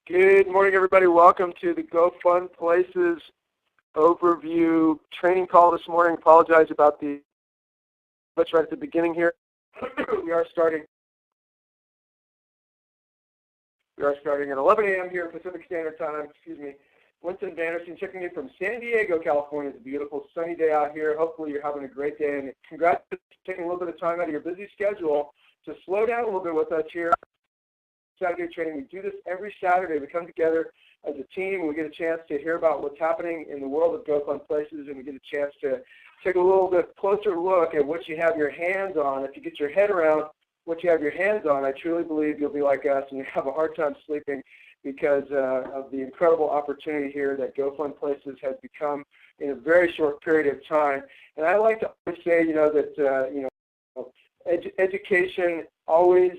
Good morning, everybody. Welcome to the GoFundPlaces overview training call this morning. Apologize about the glitch right at the beginning here. We are starting at 11 a.m. here Pacific Standard Time. Excuse me. Winston Vanderson checking in from San Diego, California. It's a beautiful sunny day out here. Hopefully you're having a great day, and congrats for taking a little bit of time out of your busy schedule to slow down a little bit with us here. Saturday training. We do this every Saturday. We come together as a team, and we get a chance to hear about what's happening in the world of GoFundPlaces, and we get a chance to take a little bit closer look at what you have your hands on. If you get your head around what you have your hands on, I truly believe you'll be like us and you have a hard time sleeping because of the incredible opportunity here that GoFundPlaces has become in a very short period of time. And I like to always say, that education always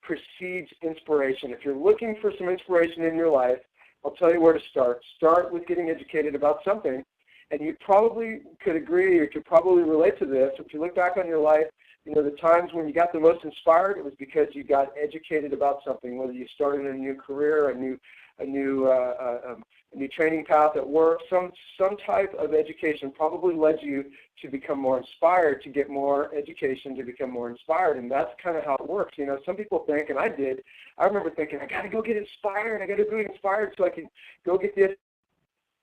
precedes inspiration. If you're looking for some inspiration in your life, I'll tell you where to start. Start with getting educated about something, and you probably could agree or could probably relate to this. If you look back on your life, the times when you got the most inspired, it was because you got educated about something, whether you started a new career, a new training path at work, some type of education probably led you to become more inspired, to get more education, to become more inspired, and that's kind of how it works. Some people think, and I remember thinking, I got to go get inspired, I got to be inspired so I can go get this.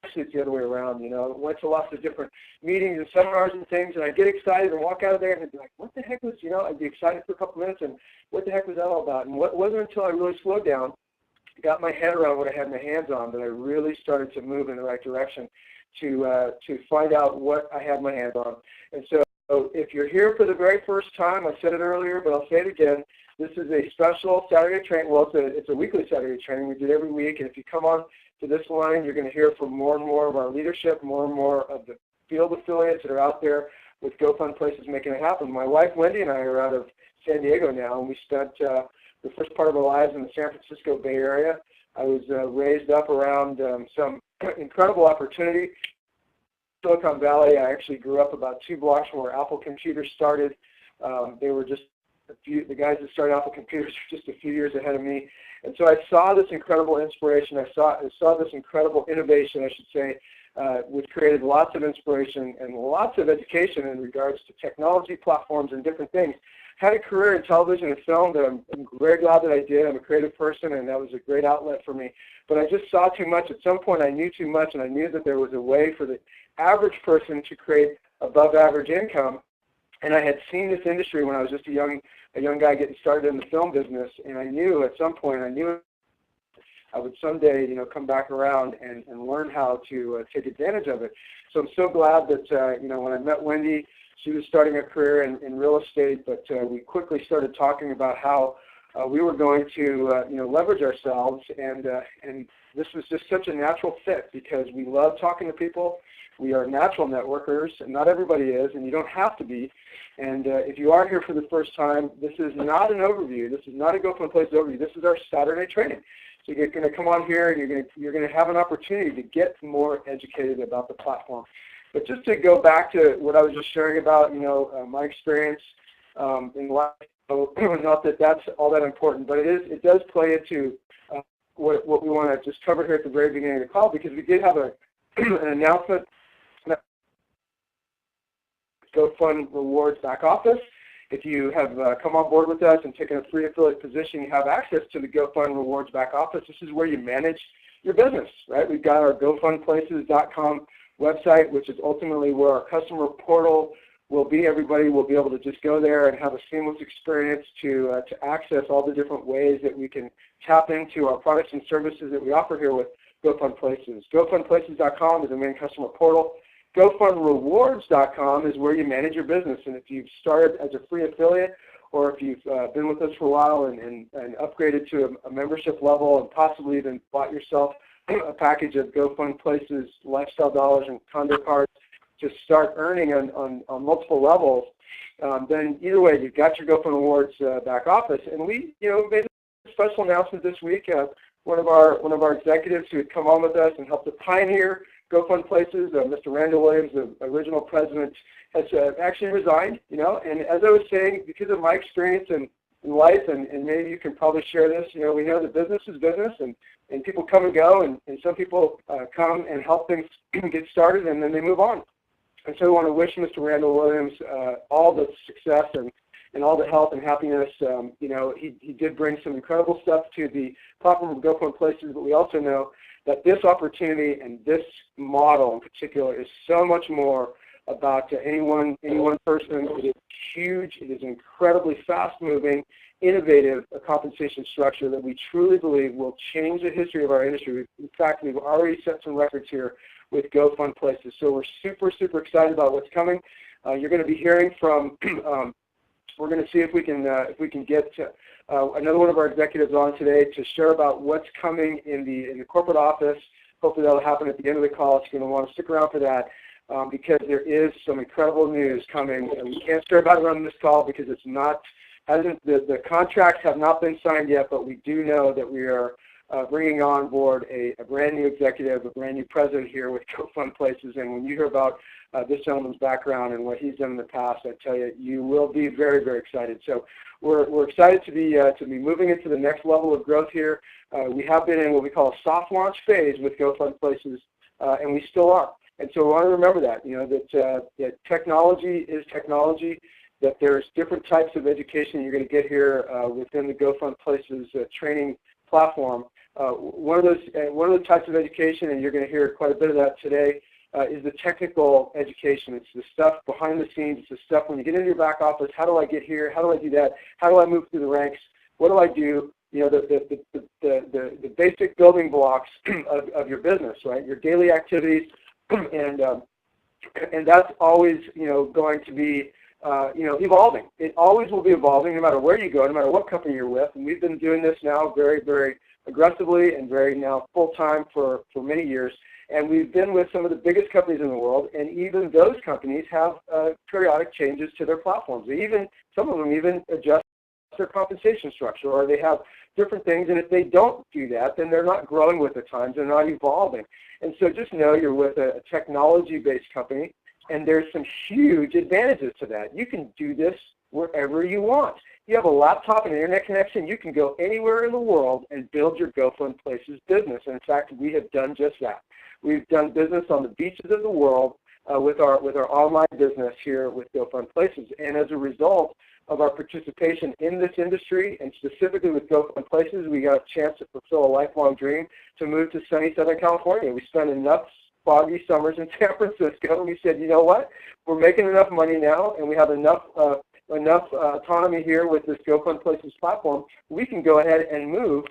Actually, it's the other way around. Went to lots of different meetings and seminars and things, and I'd get excited and walk out of there and I'd be like, what the heck was, I'd be excited for a couple minutes, and what the heck was that all about? And it wasn't until I really slowed down, got my head around what I had my hands on, that I really started to move in the right direction to find out what I had my hands on. And so if you're here for the very first time, I said it earlier, but I'll say it again, this is a special Saturday training. Well, it's a weekly Saturday training. We do it every week, and if you come on to this line, you're going to hear from more and more of our leadership, more and more of the field affiliates that are out there with GoFundPlaces making it happen. My wife, Wendy, and I are out of San Diego now, and we spent the first part of our lives in the San Francisco Bay Area. I was raised up around some incredible opportunity. Silicon Valley, I actually grew up about 2 blocks from where Apple Computers started. They were just the guys that started Apple Computers were just a few years ahead of me. And so I saw this incredible inspiration. I saw this incredible innovation, I should say, which created lots of inspiration and lots of education in regards to technology platforms and different things. Had a career in television and film that I'm very glad that I did. I'm a creative person, and that was a great outlet for me. But I just saw too much. At some point, I knew too much, and I knew that there was a way for the average person to create above average income. And I had seen this industry when I was just a young guy getting started in the film business, and I knew at some point, I would someday, come back around and learn how to take advantage of it. So I'm so glad that, when I met Wendy, she was starting a career in real estate, but we quickly started talking about how we were going to, leverage ourselves, and this was just such a natural fit because we love talking to people. We are natural networkers, and not everybody is, and you don't have to be. And if you are here for the first time, this is not an overview. This is not a GoFundPlaces overview. This is our Saturday training. So you're going to come on here, and you're going to have an opportunity to get more educated about the platform. But just to go back to what I was just sharing about, my experience in life, not that that's all that important, but it does play into what we want to just cover here at the very beginning of the call, because we did have an announcement. GoFund Rewards back office. If you have come on board with us and taken a free affiliate position, you have access to the GoFund Rewards back office. This is where you manage your business, right? We've got our GoFundPlaces.com website, which is ultimately where our customer portal will be. Everybody will be able to just go there and have a seamless experience to access all the different ways that we can tap into our products and services that we offer here with GoFundPlaces. GoFundPlaces.com is the main customer portal. GoFundRewards.com is where you manage your business, and if you've started as a free affiliate, or if you've been with us for a while and upgraded to a membership level and possibly even bought yourself a package of GoFundPlaces lifestyle dollars and condo cards to start earning on multiple levels, then either way, you've got your GoFund Rewards back office. And we made a special announcement this week. One of our executives who had come on with us and helped to pioneer GoFundPlaces, Mr. Randall Williams, the original president, has actually resigned, and as I was saying, because of my experience in life, and maybe you can probably share this. You know, we know that business is business, and people come and go, and some people come and help things get started, and then they move on. And so I want to wish Mr. Randall Williams all the success and all the health and happiness. You know, he did bring some incredible stuff to the platform of GoFundMe Places, but we also know that this opportunity and this model in particular is so much more about any one person. It is huge. It is incredibly fast-moving, innovative compensation structure that we truly believe will change the history of our industry. In fact, we've already set some records here with GoFundMe Places. So we're super, super excited about what's coming. You're going to be hearing from. We're going to see if we can get another one of our executives on today to share about what's coming in the corporate office. Hopefully that'll happen at the end of the call. So you're going to want to stick around for that because there is some incredible news coming. And we can't share about it on this call because it's not the contracts have not been signed yet, but we do know that we are bringing on board a brand new executive, a brand new president here with GoFundMe Places. And when you hear about this gentleman's background and what he's done in the past, I tell you, you will be very, very excited. So we're excited to be moving into the next level of growth here. We have been in what we call a soft launch phase with GoFundMe Places, and we still are. And so we want to remember that, you know, that technology is technology, that there's different types of education you're going to get here within the GoFundMe Places training platform. One of the types of education, and you're going to hear quite a bit of that today, is the technical education. It's the stuff behind the scenes. It's the stuff when you get into your back office. How do I get here? How do I do that? How do I move through the ranks? What do I do? You know, the basic building blocks of your business, right? Your daily activities, and that's always, you know, going to be you know, evolving. It always will be evolving, no matter where you go, no matter what company you're with. And we've been doing this now very, very aggressively and very now full-time for many years. And we've been with some of the biggest companies in the world, and even those companies have periodic changes to their platforms. Some of them even adjust their compensation structure, or they have different things, and if they don't do that, then they're not growing with the times, they're not evolving. And so just know you're with a technology-based company, and there's some huge advantages to that. You can do this wherever you want. You have a laptop and an internet connection, you can go anywhere in the world and build your GoFundMe Places business. And in fact, we have done just that. We've done business on the beaches of the world with our online business here with GoFundMe Places. And as a result of our participation in this industry, and specifically with GoFundMe Places, we got a chance to fulfill a lifelong dream to move to sunny Southern California. We spent enough foggy summers in San Francisco, and we said, you know what, we're making enough money now, and we have enough autonomy here with this GoFundMe Places platform. We can go ahead and move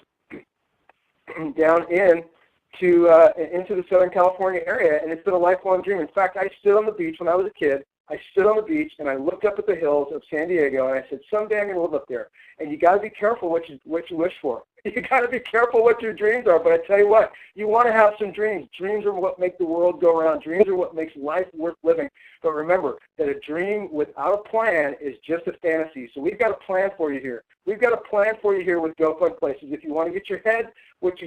down into the Southern California area, and it's been a lifelong dream. In fact, I stood on the beach when I was a kid. I stood on the beach and I looked up at the hills of San Diego, and I said, someday I'm going to live up there. And you got to be careful what you wish for. You got to be careful what your dreams are. But I tell you what, you want to have some dreams. Dreams are what make the world go around. Dreams are what makes life worth living. But remember that a dream without a plan is just a fantasy. So we've got a plan for you here. We've got a plan for you here with GoFundMe Places. If you want to get your head if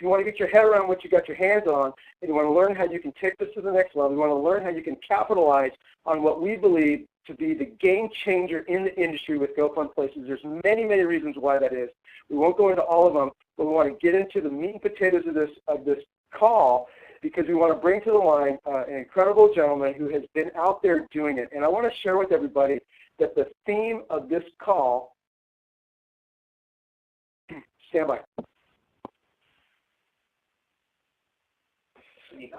you want to get your head around what you got your hands on, and you want to learn how you can take this to the next level, you want to learn how you can capitalize on what we believe to be the game changer in the industry with GoFundMe Places. There's many, many reasons why that is. We won't go into all of them, but we want to get into the meat and potatoes of this call, because we want to bring to the line an incredible gentleman who has been out there doing it. And I want to share with everybody that the theme of this call, stand by.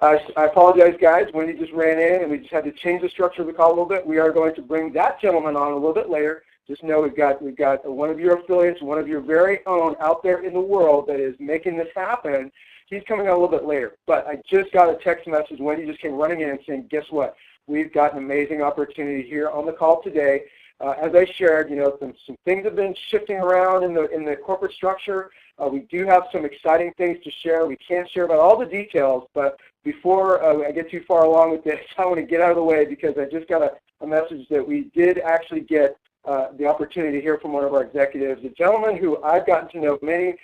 I apologize, guys. Wendy just ran in, and we just had to change the structure of the call a little bit. We are going to bring that gentleman on a little bit later. Just know we've got one of your affiliates, one of your very own out there in the world that is making this happen. He's coming on a little bit later. But I just got a text message. Wendy just came running in and saying, guess what? We've got an amazing opportunity here on the call today. As I shared, you know, some things have been shifting around in the corporate structure. We do have some exciting things to share. We can't share about all the details, but before I get too far along with this, I want to get out of the way, because I just got a message that we did actually get the opportunity to hear from one of our executives, a gentleman who I've gotten to know very,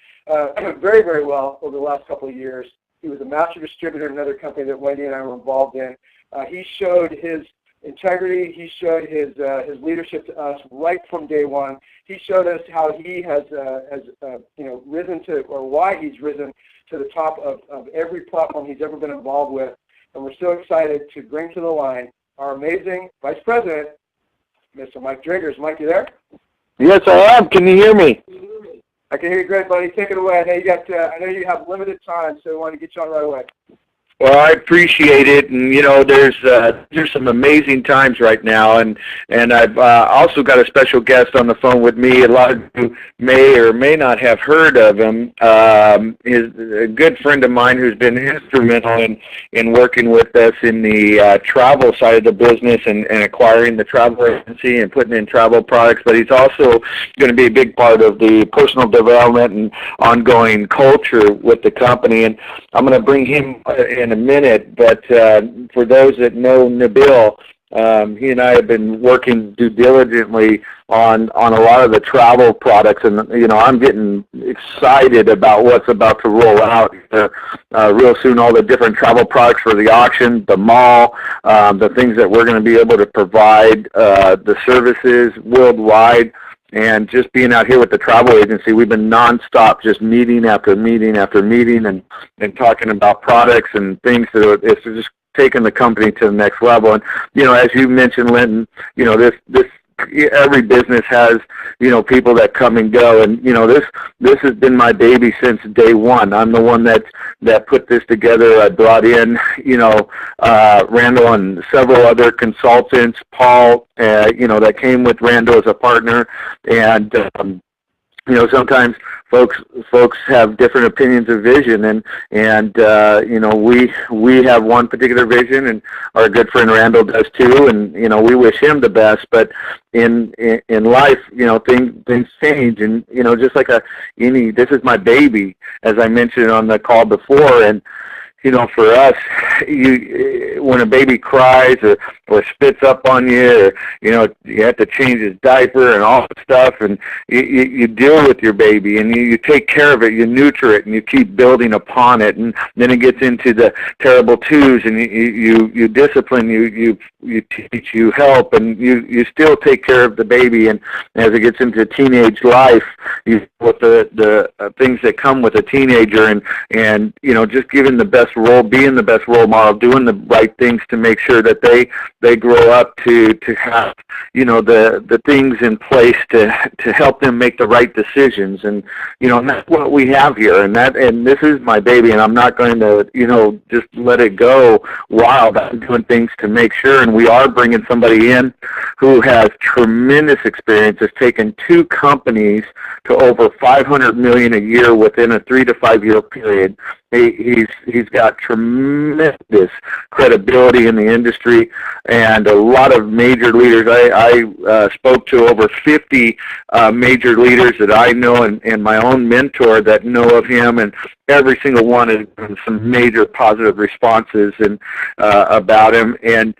very well over the last couple of years. He was a master distributor in another company that Wendy and I were involved in. He showed his integrity. He showed his leadership to us right from day one. He showed us how he has risen to, or why he's risen to the top of every platform he's ever been involved with. And we're so excited to bring to the line our amazing Vice President, Mr. Mike Driggers. Mike, you there? Yes, I am. Can you hear me? I can hear you great, buddy. Take it away. I know you have limited time, so I want to get you on right away. Well, I appreciate it, and there's some amazing times right now, and I've also got a special guest on the phone with me. A lot of you may or may not have heard of him. He's a good friend of mine who's been instrumental in working with us in the travel side of the business and acquiring the travel agency and putting in travel products. But he's also going to be a big part of the personal development and ongoing culture with the company. And I'm going to bring him in a minute, but for those that know Nabil, he and I have been working due diligently on a lot of the travel products, and I'm getting excited about what's about to roll out real soon. All the different travel products for the auction, the mall, the things that we're going to be able to provide, the services worldwide. And just being out here with the travel agency, we've been nonstop, just meeting after meeting after meeting, and talking about products and things that it's just taking the company to the next level. And as you mentioned, Linton, this every business has people that come and go, and this has been my baby since day one. I'm the one that put this together. I brought in Randall and several other consultants, Paul, that came with Randall as a partner, and sometimes folks have different opinions of vision, and we have one particular vision, and our good friend Randall does too, and we wish him the best. But in life, things change, and just like this is my baby, as I mentioned on the call before, and for us, when a baby cries or spits up on you, or you have to change his diaper and all that stuff, and you deal with your baby, and you take care of it, you nurture it, and you keep building upon it, and then it gets into the terrible twos, and you discipline, you teach, you help, and you still take care of the baby, and as it gets into teenage life, with the things that come with a teenager, and just giving the best role, being the best role model, doing the right things to make sure that they grow up to have the things in place to help them make the right decisions, and that's what we have here, and this is my baby, and I'm not going to just let it go wild. I'm doing things to make sure, and we are bringing somebody in who has tremendous experience, has taken two companies to over $500 million a year within a 3 to 5 year period. He's got tremendous credibility in the industry, and a lot of major leaders. I spoke to over 50 major leaders that I know, and my own mentor that know of him, and every single one has given some major positive responses and about him. And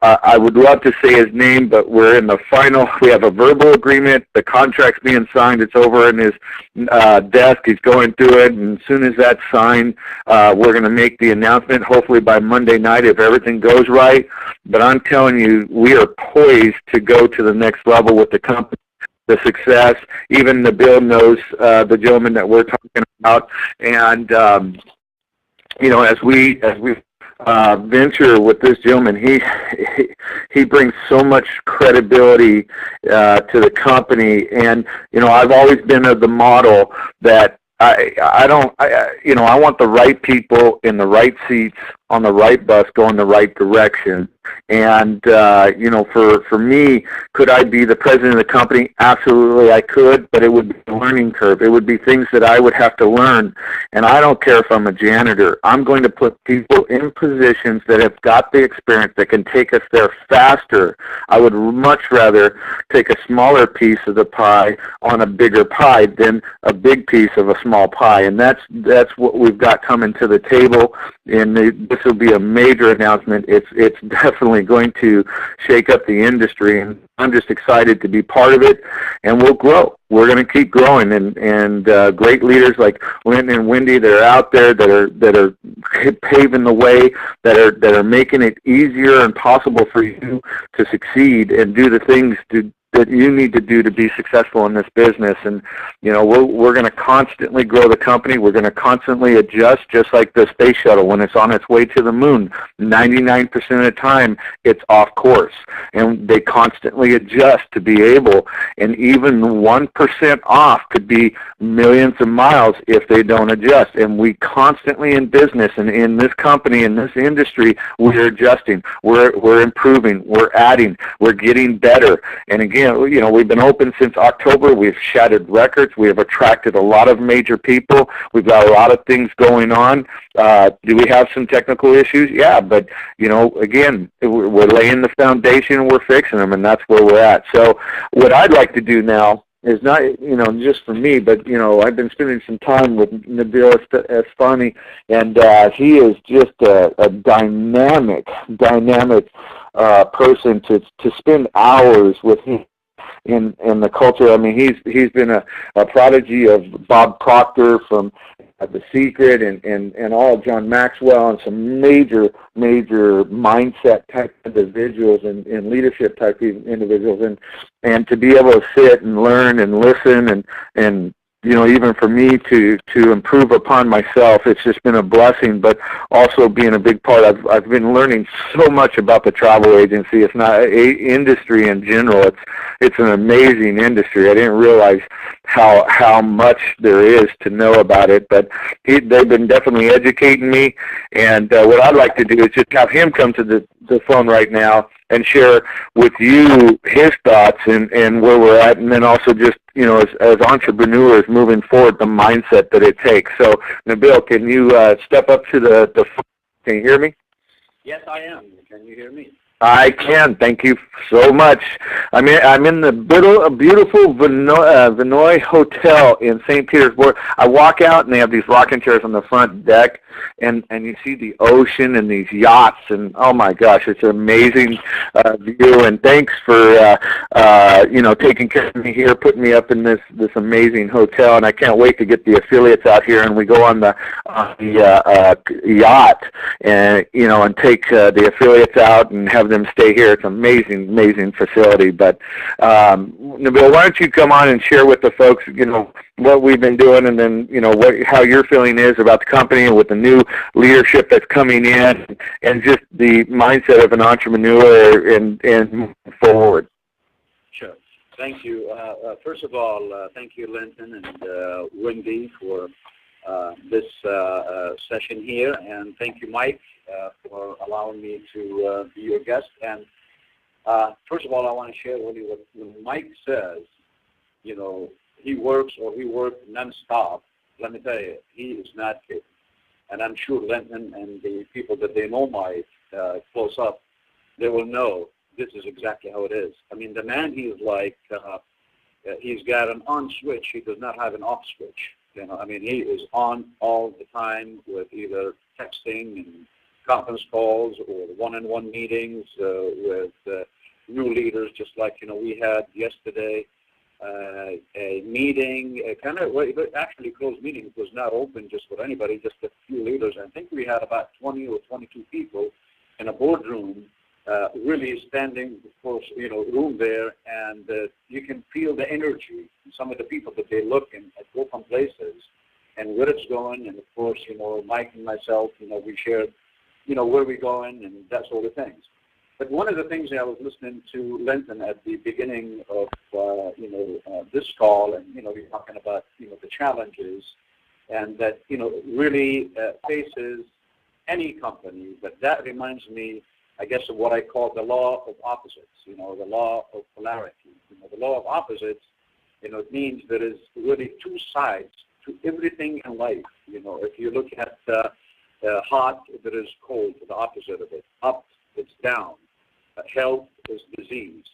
I would love to say his name, but we're in the final. We have a verbal agreement. The contract's being signed. It's over in his desk. He's going through it, and as soon as that's signed, we're going to make the announcement, hopefully by Monday night if everything goes right. But I'm telling you, we are poised to go to the next level with the company, the success. Even Nabil knows the gentleman that we're talking about, and as we venture with this gentleman, he brings so much credibility to the company, and I've always been of the model that I want the right people in the right seats on the right bus going the right direction. And, for me, could I be the president of the company? Absolutely I could, but it would be a learning curve. It would be things that I would have to learn. And I don't care if I'm a janitor. I'm going to put people in positions that have got the experience that can take us there faster. I would much rather take a smaller piece of the pie on a bigger pie than a big piece of a small pie. And that's what we've got coming to the table in the this will be a major announcement. It's definitely going to shake up the industry, and I'm just excited to be part of it, and we'll grow. We're going to keep growing, and great leaders like Lynn and Wendy that are out there that are paving the way, that are making it easier and possible for you to succeed and do the things that you need to do to be successful in this business. And we're going to constantly grow the company. We're going to constantly adjust, just like the space shuttle when it's on its way to the moon. 99% of the time it's off course, and they constantly adjust to be able, and even 1% off could be millions of miles if they don't adjust. And we constantly in business and in this company, in this industry, we're adjusting, we're improving, we're adding, we're getting better. And again, we've been open since October. We've shattered records. We have attracted a lot of major people. We've got a lot of things going on. Do we have some technical issues? Yeah, but, again, we're laying the foundation and we're fixing them, and that's where we're at. So what I'd like to do now is not, just for me, but, I've been spending some time with Nabil Esfahani, and he is just a dynamic person to spend hours with him in the culture. I mean, he's been a prodigy of Bob Proctor from The Secret and all of John Maxwell, and some major mindset type individuals and leadership type individuals, and to be able to sit and learn and listen and even for me to improve upon myself, it's just been a blessing. But also being a big part, I've been learning so much about the travel agency. It's not industry in general. It's an amazing industry. I didn't realize how much there is to know about it. But they've been definitely educating me. And what I'd like to do is just have him come to the phone right now and share with you his thoughts and where we're at, and then also just, as entrepreneurs moving forward, the mindset that it takes. So, Nabil, can you step up to the phone? Can you hear me? Yes, I am. Can you hear me? I can. Thank you so much. I'm in the beautiful Vinoy Hotel in St. Petersburg. I walk out, and they have these rocking chairs on the front deck, and you see the ocean and these yachts, and oh my gosh, it's an amazing view. And thanks for taking care of me here, putting me up in this amazing hotel. And I can't wait to get the affiliates out here, and we go on the yacht, and and take the affiliates out and have them stay here. It's an amazing facility. But Nabil, why don't you come on and share with the folks, what we've been doing, and then how your feeling is about the company and with the new leadership that's coming in, and just the mindset of an entrepreneur and moving forward. Sure. Thank you. First of all, thank you, Linton and Wendy, for this session here, and thank you, Mike, for allowing me to be your guest. And first of all, I want to share with you what when Mike says, he worked nonstop. Let me tell you, he is not kidding. And I'm sure Linton and the people that they know Mike close up, they will know this is exactly how it is. I mean, the man, he is like, he's got an on switch. He does not have an off switch. I mean, he is on all the time with either texting and conference calls or one-on-one meetings with new leaders, just like, we had yesterday. A meeting, actually closed meeting. It was not open just for anybody, just a few leaders. I think we had about 20 or 22 people in a boardroom, really standing, of course, room there, and you can feel the energy. Some of the people that they look in at open places and where it's going. And of course, Mike and myself, we shared, where we're going and that sort of things. But one of the things I was listening to Linton at the beginning of, this call, and, you're talking about, the challenges and that, really faces any company. But that reminds me, I guess, of what I call the law of opposites, the law of polarity. The law of opposites, it means there is really two sides to everything in life. If you look at hot, there is cold, the opposite of it. Up, it's down. Health is disease.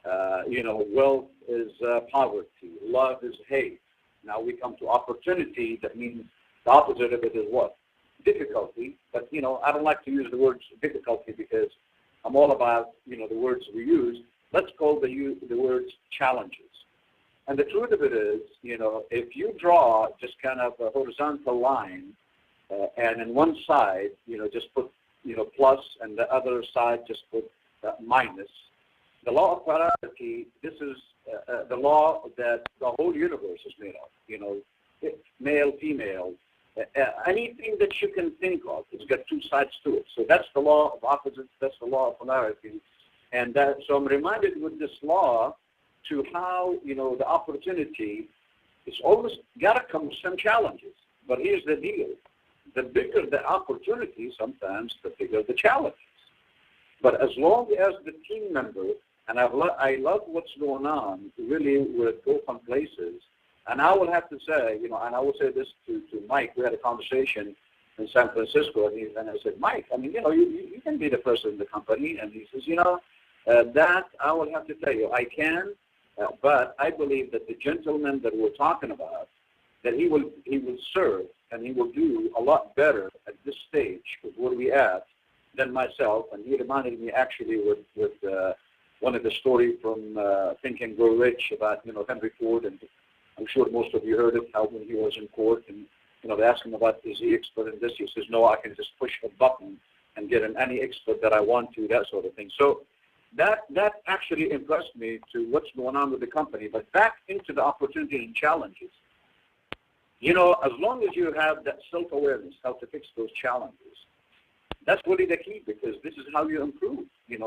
Wealth is poverty. Love is hate. Now we come to opportunity. That means the opposite of it is what? difficulty, but, I don't like to use the words difficulty because I'm all about, the words we use. Let's call the words challenges. And the truth of it is, if you draw just kind of a horizontal line and in one side, just put, plus, and the other side just put minus, the law of polarity, this is the law that the whole universe is made of, male, female, anything that you can think of, it's got two sides to it. So that's the law of opposites, that's the law of polarity. And so I'm reminded with this law to how, the opportunity, it's always got to come with some challenges. But here's the deal. The bigger the opportunity, sometimes the bigger the challenges. But as long as the team member, and I love what's going on really with Open Places, and I will have to say, and I will say this to Mike. We had a conversation in San Francisco, and I said, Mike, you can be the person in the company. And he says, that I will have to tell you, I can, but I believe that the gentleman that we're talking about, that he will serve and he will do a lot better at this stage of where we at than myself. And he reminded me actually with one of the story from Think and Grow Rich about, Henry Ford, and I'm sure most of you heard it, how when he was in court and, they asked him about, is he expert in this? He says, no, I can just push a button and get in any expert that I want to, that sort of thing. So that actually impressed me to what's going on with the company. But back into the opportunity and challenges. As long as you have that self-awareness, how to fix those challenges, that's really the key, because this is how you improve.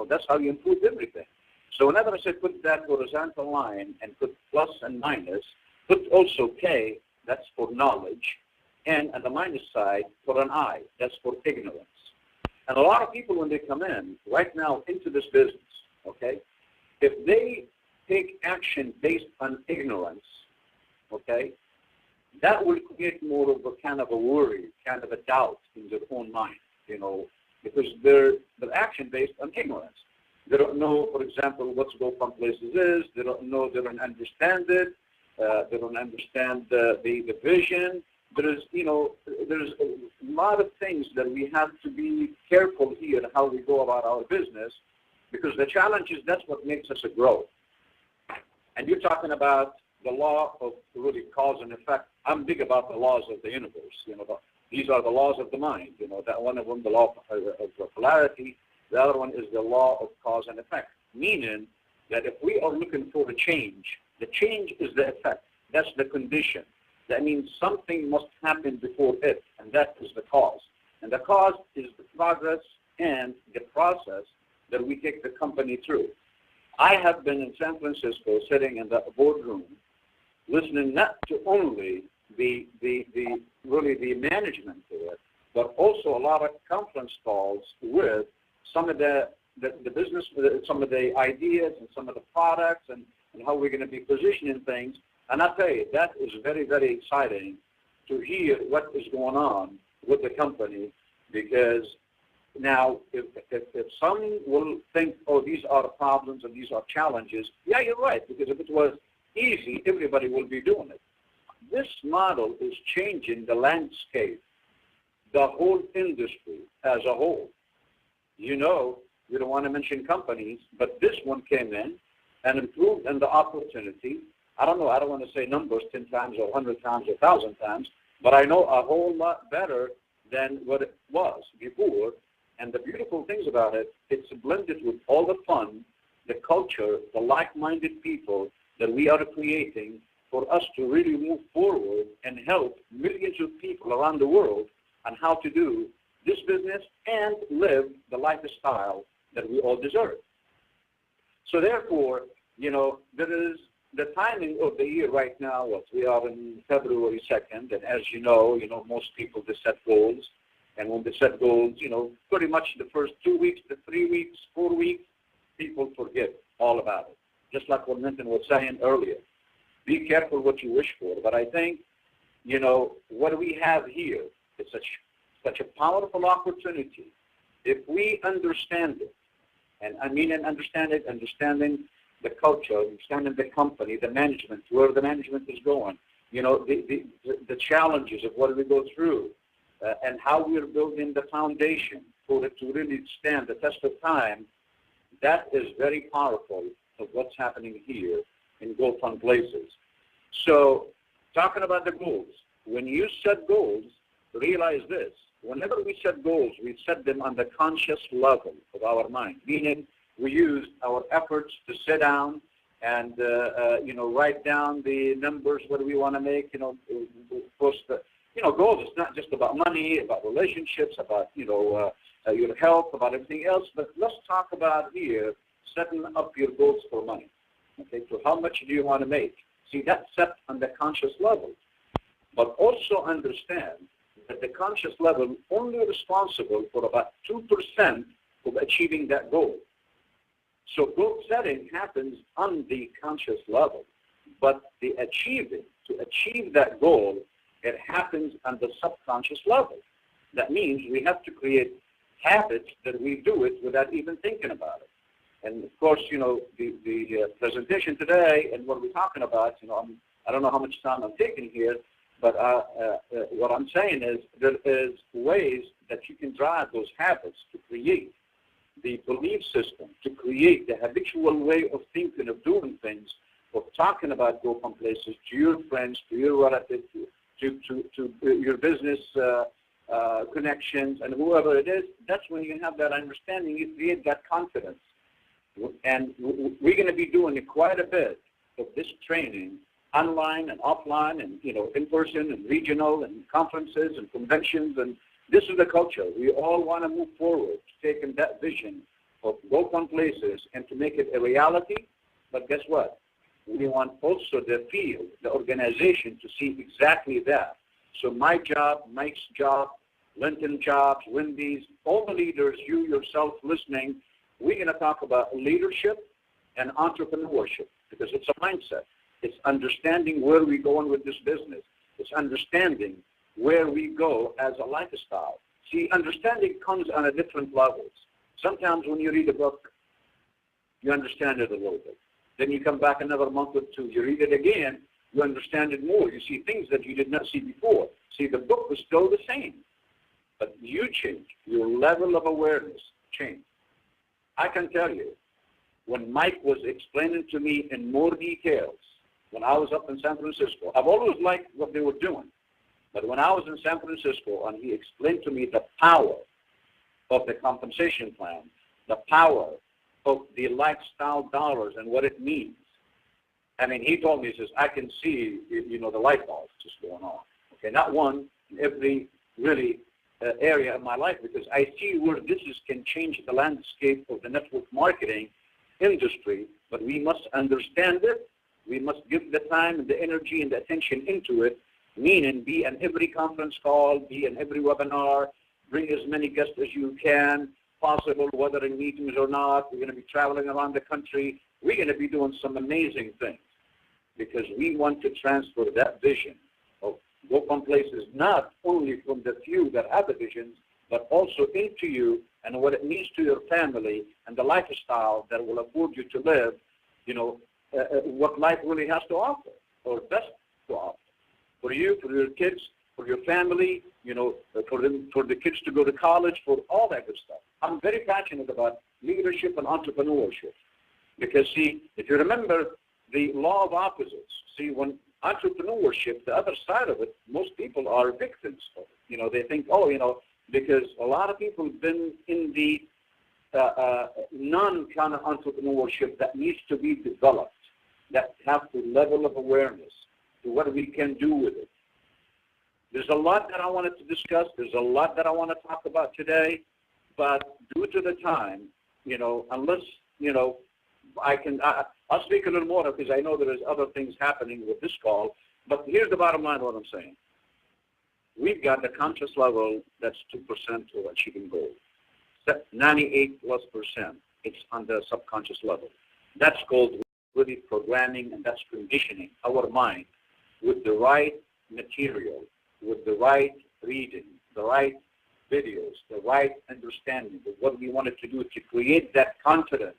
That's how you improve everything. So whenever I say put that horizontal line and put plus and minus, put also K, that's for knowledge, and on the minus side, for an I, that's for ignorance. And a lot of people, when they come in right now into this business, okay, if they take action based on ignorance, okay, that will create more of a kind of a worry, kind of a doubt in their own mind, because they're action based on ignorance. They don't know, for example, what Open Places is. They don't know, they don't understand it. They don't understand the vision. There's a lot of things that we have to be careful here how we go about our business, because the challenge is that's what makes us grow. And you're talking about the law of really cause and effect. I'm big about the laws of the universe. These are the laws of the mind. That one of them, the law of polarity. The other one is the law of cause and effect, meaning that if we are looking for a change, the change is the effect. That's the condition. That means something must happen before it, and that is the cause. And the cause is the progress and the process that we take the company through. I have been in San Francisco sitting in the boardroom, listening not to only the management to it, but also a lot of conference calls with some of the business, some of the ideas and some of the products and how we're going to be positioning things. And I tell you, that is very, very exciting to hear what is going on with the company, because now if some will think, oh, these are problems and these are challenges, yeah, you're right, because if it was easy, everybody will be doing it. This model is changing the landscape, the whole industry as a whole. We don't want to mention companies, but this one came in and improved in the opportunity. I don't know, I don't want to say numbers 10 times or 100 times or 1,000 times, but I know a whole lot better than what it was before. And the beautiful things about it, it's blended with all the fun, the culture, the like-minded people that we are creating for us to really move forward and help millions of people around the world on how to do this business and live the lifestyle that we all deserve. So therefore, there is the timing of the year right now. We are in February 2nd, and as you know, most people, they set goals. And when they set goals, pretty much the first 2 weeks, the 3 weeks, 4 weeks, people forget all about it. Just like what Minton was saying earlier. Be careful what you wish for. But I think, what we have here is such a powerful opportunity. If we understand it, and I mean understanding the culture, understanding the company, the management, where the management is going, the challenges of what we go through, and how we're building the foundation for it to really stand the test of time, that is very powerful of what's happening here in Go Fun Places. So talking about the goals, when you set goals, realize this. Whenever we set goals, we set them on the conscious level of our mind, meaning we use our efforts to sit down and, write down the numbers, what we want to make, post the, goals. It's not just about money, about relationships, about, your health, about everything else. But let's talk about here setting up your goals for money. Okay, so how much do you want to make? See, that's set on the conscious level. But also understand that the conscious level only responsible for about 2% of achieving that goal. So goal setting happens on the conscious level, but to achieve that goal, it happens on the subconscious level. That means we have to create habits that we do it without even thinking about it. And of course, the presentation today and what we're talking about, I don't know how much time I'm taking here, but what I'm saying is there is ways that you can drive those habits to create the belief system, to create the habitual way of thinking, of doing things, of talking about Go Fun Places to your friends, to your relatives, to your business connections, and whoever it is. That's when you have that understanding, you create that confidence. And we're going to be doing quite a bit of this training online and offline and, in person and regional and conferences and conventions. And this is the culture. We all want to move forward, taking that vision of Go Fun Places and to make it a reality. But guess what? We want also the field, the organization to see exactly that. So my job, Mike's job, Linton jobs, Wendy's, all the leaders, you yourself listening, we're going to talk about leadership and entrepreneurship because it's a mindset. It's understanding where we're going with this business. It's understanding where we go as a lifestyle. See, understanding comes on a different levels. Sometimes when you read a book, you understand it a little bit. Then you come back another month or two, you read it again, you understand it more. You see things that you did not see before. See, the book was still the same, but you change. Your level of awareness changed. I can tell you, when Mike was explaining to me in more details, when I was up in San Francisco, I've always liked what they were doing. But when I was in San Francisco and he explained to me the power of the compensation plan, the power of the lifestyle dollars and what it means. I mean, he told me, he says, I can see, the light bulbs just going on. Okay, not one, in every really area of my life, because I see where this can change the landscape of the network marketing industry, but we must understand it. We must give the time and the energy and the attention into it, meaning be in every conference call, be in every webinar, bring as many guests as you can, possible, whether in meetings or not. We're going to be traveling around the country. We're going to be doing some amazing things because we want to transfer that vision of Go Fun Places, not only from the few that have the visions, but also into you and what it means to your family and the lifestyle that will afford you to live, what life really has to offer or best to offer. For you, for your kids, for your family, for the kids to go to college, for all that good stuff. I'm very passionate about leadership and entrepreneurship because, see, if you remember the law of opposites, see, when entrepreneurship, the other side of it, most people are victims of it. They think, because a lot of people have been in the non-kind of entrepreneurship that needs to be developed, that have the level of awareness to what we can do with it. There's a lot that I wanted to discuss. There's a lot that I want to talk about today, but due to the time, unless, I'll speak a little more because I know there is other things happening with this call, but here's the bottom line of what I'm saying. We've got the conscious level that's 2% of achieving goals. 98+%, it's on the subconscious level. That's called really programming, and that's conditioning our mind with the right material, with the right reading, the right videos, the right understanding of what we wanted to do to create that confidence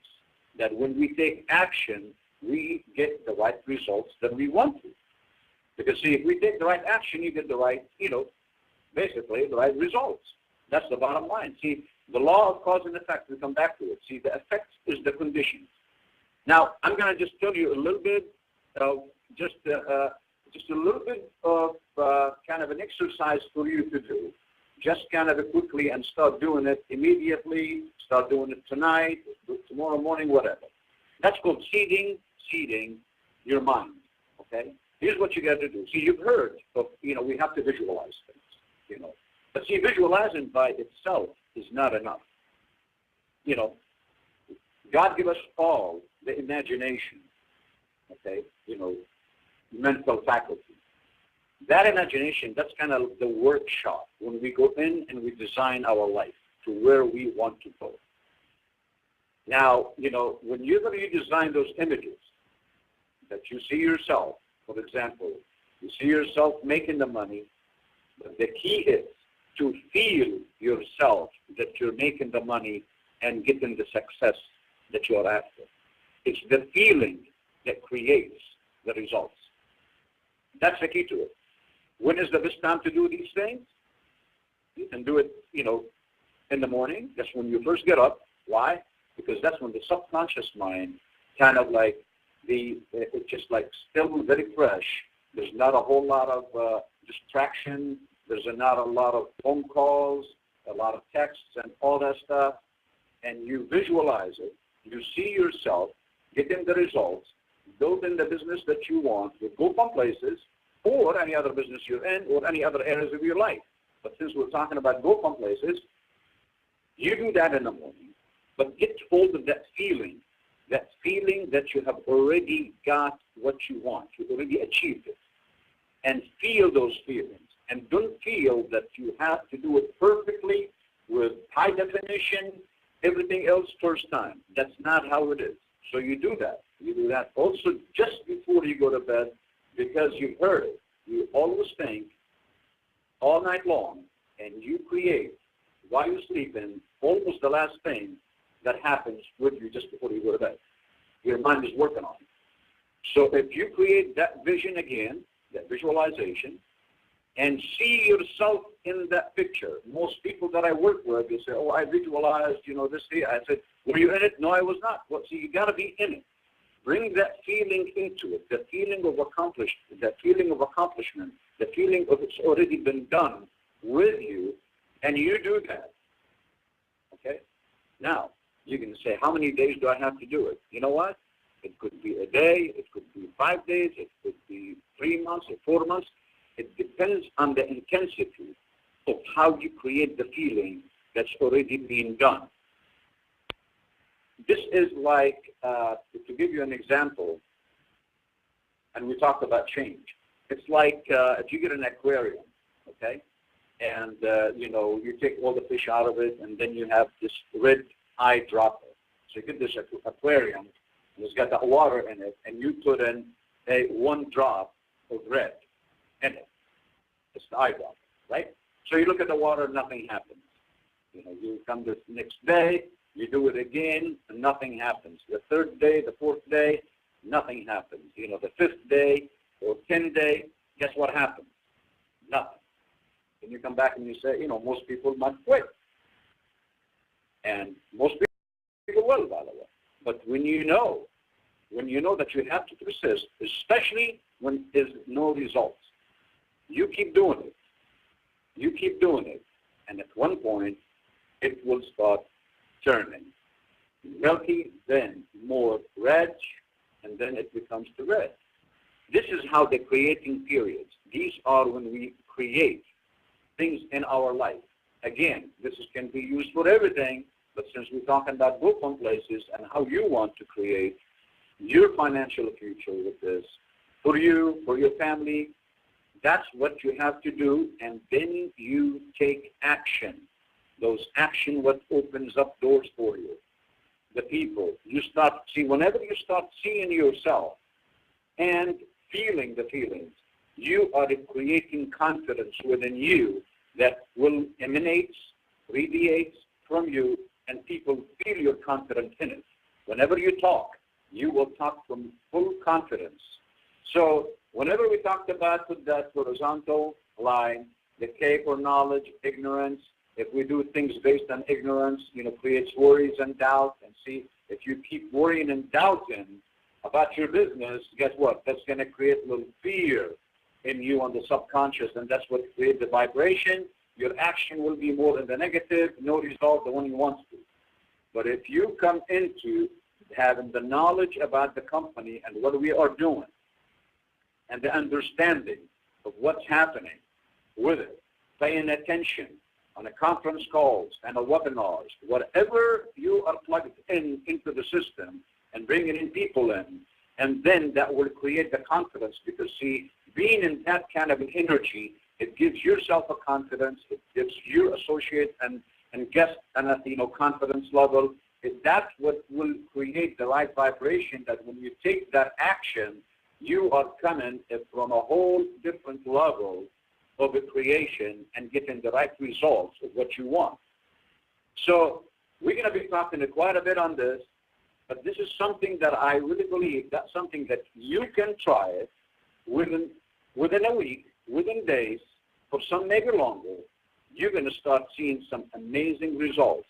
that when we take action, we get the right results that we want to. Because, see, if we take the right action, you get the right, basically the right results. That's the bottom line. See, the law of cause and effect, we come back to it. See, the effect is the condition. Now, I'm going to just tell you a little bit of just a little bit of kind of an exercise for you to do. Just kind of quickly and start doing it immediately, start doing it tonight, tomorrow morning, whatever. That's called seeding your mind, okay? Here's what you got to do. See, you've heard of, we have to visualize things, But see, visualizing by itself is not enough. God give us all the imagination, okay? Mental faculty. That imagination, that's kind of the workshop when we go in and we design our life to where we want to go. Now, when you're going to design those images that you see yourself, for example, you see yourself making the money, but the key is to feel yourself that you're making the money and getting the success that you're after. It's the feeling that creates the results. That's the key to it. When is the best time to do these things? You can do it, in the morning. That's when you first get up. Why? Because that's when the subconscious mind kind of like it's just like still very fresh. There's not a whole lot of distraction. There's not a lot of phone calls, a lot of texts and all that stuff. And you visualize it. You see yourself getting the results, building the business that you want with GoFund Places, or any other business you're in, or any other areas of your life. But since we're talking about GoFund Places, you do that in the morning, but get hold of that feeling that you have already got what you want. You already achieved it. And feel those feelings. And don't feel that you have to do it perfectly with high definition, everything else first time. That's not how it is. So you do that. You do that also just before you go to bed, because you've heard it. You always think all night long, and you create, while you're sleeping, almost the last thing that happens with you just before you go to bed. Your mind is working on it. So if you create that vision again, that visualization, and see yourself in that picture. Most people that I work with, they say, oh, I visualized, this here. I said, were you in it? No, I was not. Well, see, you got to be in it. Bring that feeling into it, the feeling of accomplishment, the feeling of accomplishment, the feeling of it's already been done with you, and you do that. Okay? Now, you can say, how many days do I have to do it? You know what? It could be a day, it could be 5 days, it could be 3 months or 4 months. It depends on the intensity of how you create the feeling that's already being done. This is like, to give you an example, and we talked about change. It's like if you get an aquarium, okay, and, you take all the fish out of it, and then you have this red eyedropper. So you get this aquarium, and it's got the water in it, and you put in one drop of red in it. It's the eyedropper, right? So you look at the water, nothing happens. You come the next day, you do it again, and nothing happens. The third day, the fourth day, nothing happens. The fifth day or 10th day, guess what happens? Nothing. Then you come back and you say, most people might quit. And most people will, by the way. But when you know that you have to persist, especially when there's no results, you keep doing it. You keep doing it. And at one point, it will start turning milky, then more red, and then it becomes the red. This is how the creating periods. These are when we create things in our life. Again, this can be used for everything, but since we're talking about GoFund Places and how you want to create your financial future with this, for you, for your family, that's what you have to do, and then you take action. Those action what opens up doors for you. The people. Whenever you start seeing yourself and feeling the feelings, you are creating confidence within you that will emanate, radiate from you, and people feel you're confident in it. Whenever you talk, you will talk from full confidence. So whenever we talked about that horizontal line, the K for knowledge, ignorance. If we do things based on ignorance, creates worries and doubt. And see, if you keep worrying and doubting about your business, guess what? That's going to create a little fear in you on the subconscious, and that's what creates the vibration. Your action will be more in the negative, no result, the one you want to. But if you come into having the knowledge about the company and what we are doing, and the understanding of what's happening with it, paying attention on the conference calls and the webinars, whatever you are plugged into the system and bringing in people in, and then that will create the confidence, because see, being in that kind of an energy, it gives yourself a confidence, it gives your associate and guest confidence level. That's what will create the right vibration, that when you take that action, you are coming from a whole different level of the creation and getting the right results of what you want. So we're going to be talking quite a bit on this, but this is something that I really believe that's something that you can try it within a week, within days, for some maybe longer. You're going to start seeing some amazing results.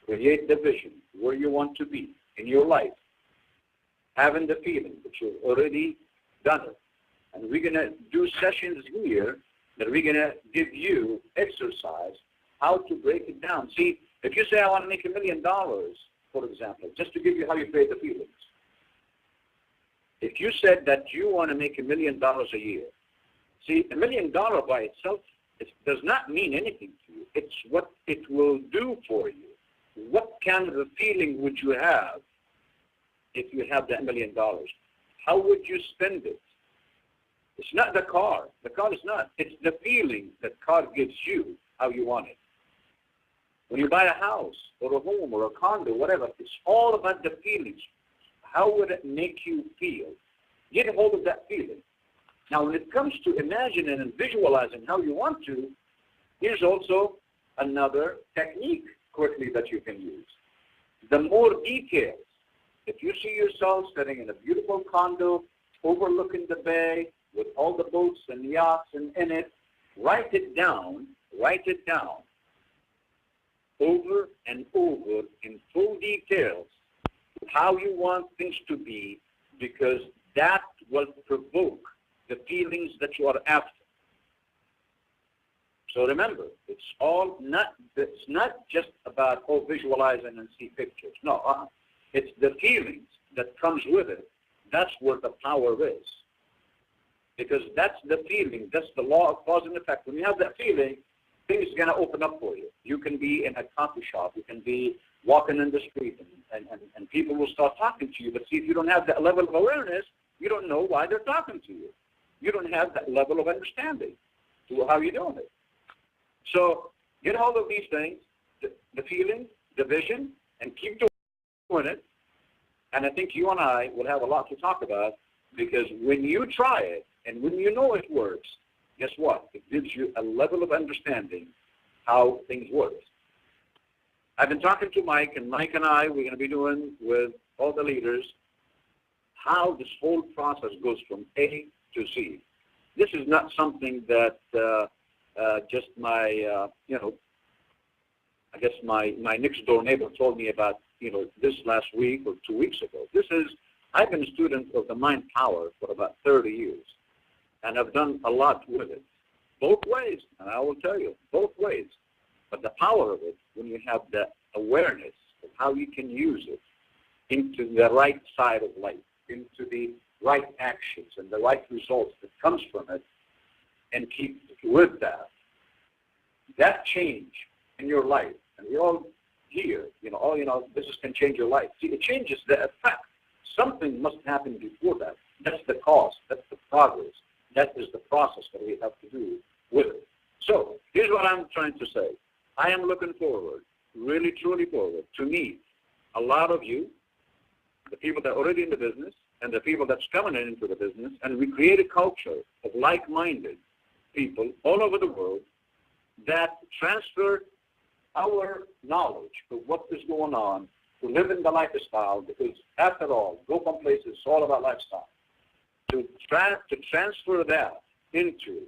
Create the vision where you want to be in your life, having the feeling that you've already done it. And we're going to do sessions here that we're going to give you exercise how to break it down. See, if you say, I want to make $1 million, for example, just to give you how you create the feelings. If you said that you want to make $1 million a year, see, $1 million by itself, it does not mean anything to you. It's what it will do for you. What kind of a feeling would you have if you have that $1 million? How would you spend it? It's not the car. The car is not. It's the feeling that car gives you how you want it. When you buy a house or a home or a condo, whatever, it's all about the feelings. How would it make you feel? Get a hold of that feeling. Now, when it comes to imagining and visualizing how you want to, here's also another technique quickly that you can use. The more details. If you see yourself sitting in a beautiful condo overlooking the bay with all the boats and yachts in it, write it down over and over in full details how you want things to be, because that will provoke the feelings that you are after. So remember, it's not just about visualizing and see pictures. No, it's the feelings that comes with it. That's where the power is. Because that's the feeling, that's the law of cause and effect. When you have that feeling, things are going to open up for you. You can be in a coffee shop, you can be walking in the street, and people will start talking to you. But see, if you don't have that level of awareness, you don't know why they're talking to you. You don't have that level of understanding to how you're doing it. So get hold of these things, the feeling, the vision, and keep doing it. And I think you and I will have a lot to talk about, because when you try it and when you know it works, guess what? It gives you a level of understanding how things work. I've been talking to Mike, and Mike and I, we're going to be doing with all the leaders how this whole process goes from A to Z. This is not something that just my, I guess my next door neighbor told me about, this last week or 2 weeks ago. I've been a student of the mind power for about 30 years, and I've done a lot with it, both ways, and I will tell you, both ways. But the power of it, when you have the awareness of how you can use it into the right side of life, into the right actions and the right results that comes from it, and keep with that change in your life. And we all here, business can change your life. See, it changes the effect. Something must happen before that. That's the cause. That's the progress. That is the process that we have to do with it. So here's what I'm trying to say. I am looking forward, really, truly forward, to meet a lot of you, the people that are already in the business and the people that's coming into the business, and we create a culture of like-minded people all over the world that transfer our knowledge of what is going on to live in the lifestyle, because after all, go from places, it's all about lifestyle. To transfer that into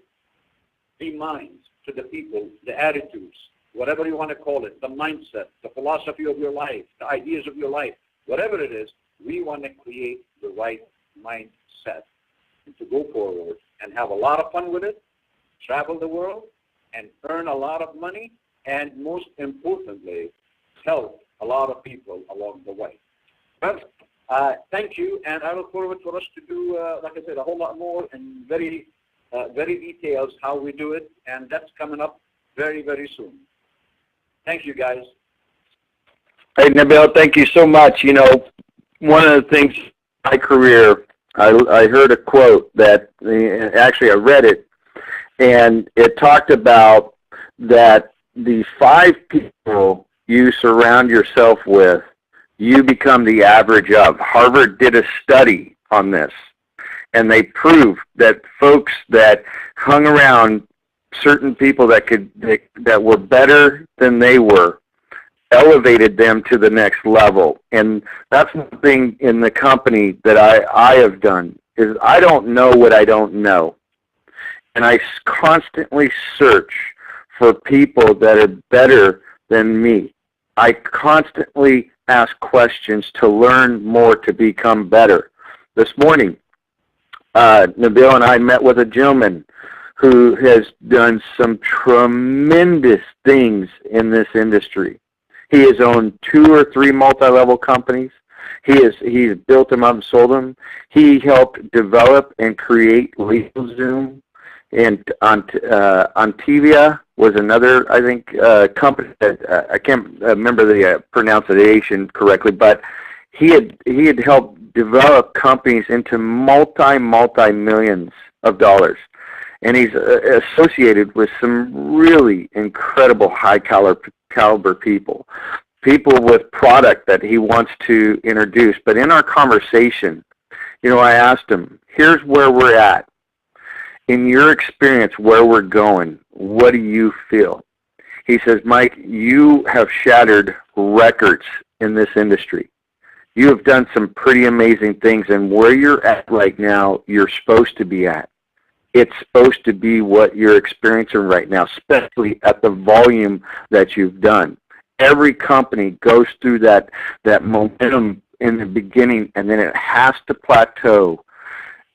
the minds, to the people, the attitudes, whatever you want to call it, the mindset, the philosophy of your life, the ideas of your life, whatever it is, we want to create the right mindset and to go forward and have a lot of fun with it, travel the world, and earn a lot of money, and most importantly, help a lot of people along the way. But thank you, and I look forward for us to do, like I said, a whole lot more and very details how we do it, and that's coming up very, very soon. Thank you, guys. Hey, Nabil, thank you so much. You know, one of the things in my career, I heard a quote that, actually I read it, and it talked about that the 5 people you surround yourself with, you become the average of. Harvard did a study on this, and they proved that folks that hung around certain people that were better than they were elevated them to the next level. And that's one thing in the company that I have done, is I don't know what I don't know. And I constantly search for people that are better than me. I constantly ask questions to learn more, to become better. This morning, Nabil and I met with a gentleman who has done some tremendous things in this industry. He has owned 2 or 3 multi-level companies. He's built them up and sold them. He helped develop and create LegalZoom, and Ontivia was another, I think, company that I can't remember the pronunciation correctly, but he had helped develop companies into multi-millions of dollars. And he's associated with some really incredible high caliber people with product that he wants to introduce. But in our conversation, you know, I asked him, here's where we're at. In your experience, where we're going, what do you feel? He says, Mike, you have shattered records in this industry. You have done some pretty amazing things, and where you're at right now, you're supposed to be at. It's supposed to be what you're experiencing right now, especially at the volume that you've done. Every company goes through that momentum in the beginning, and then it has to plateau,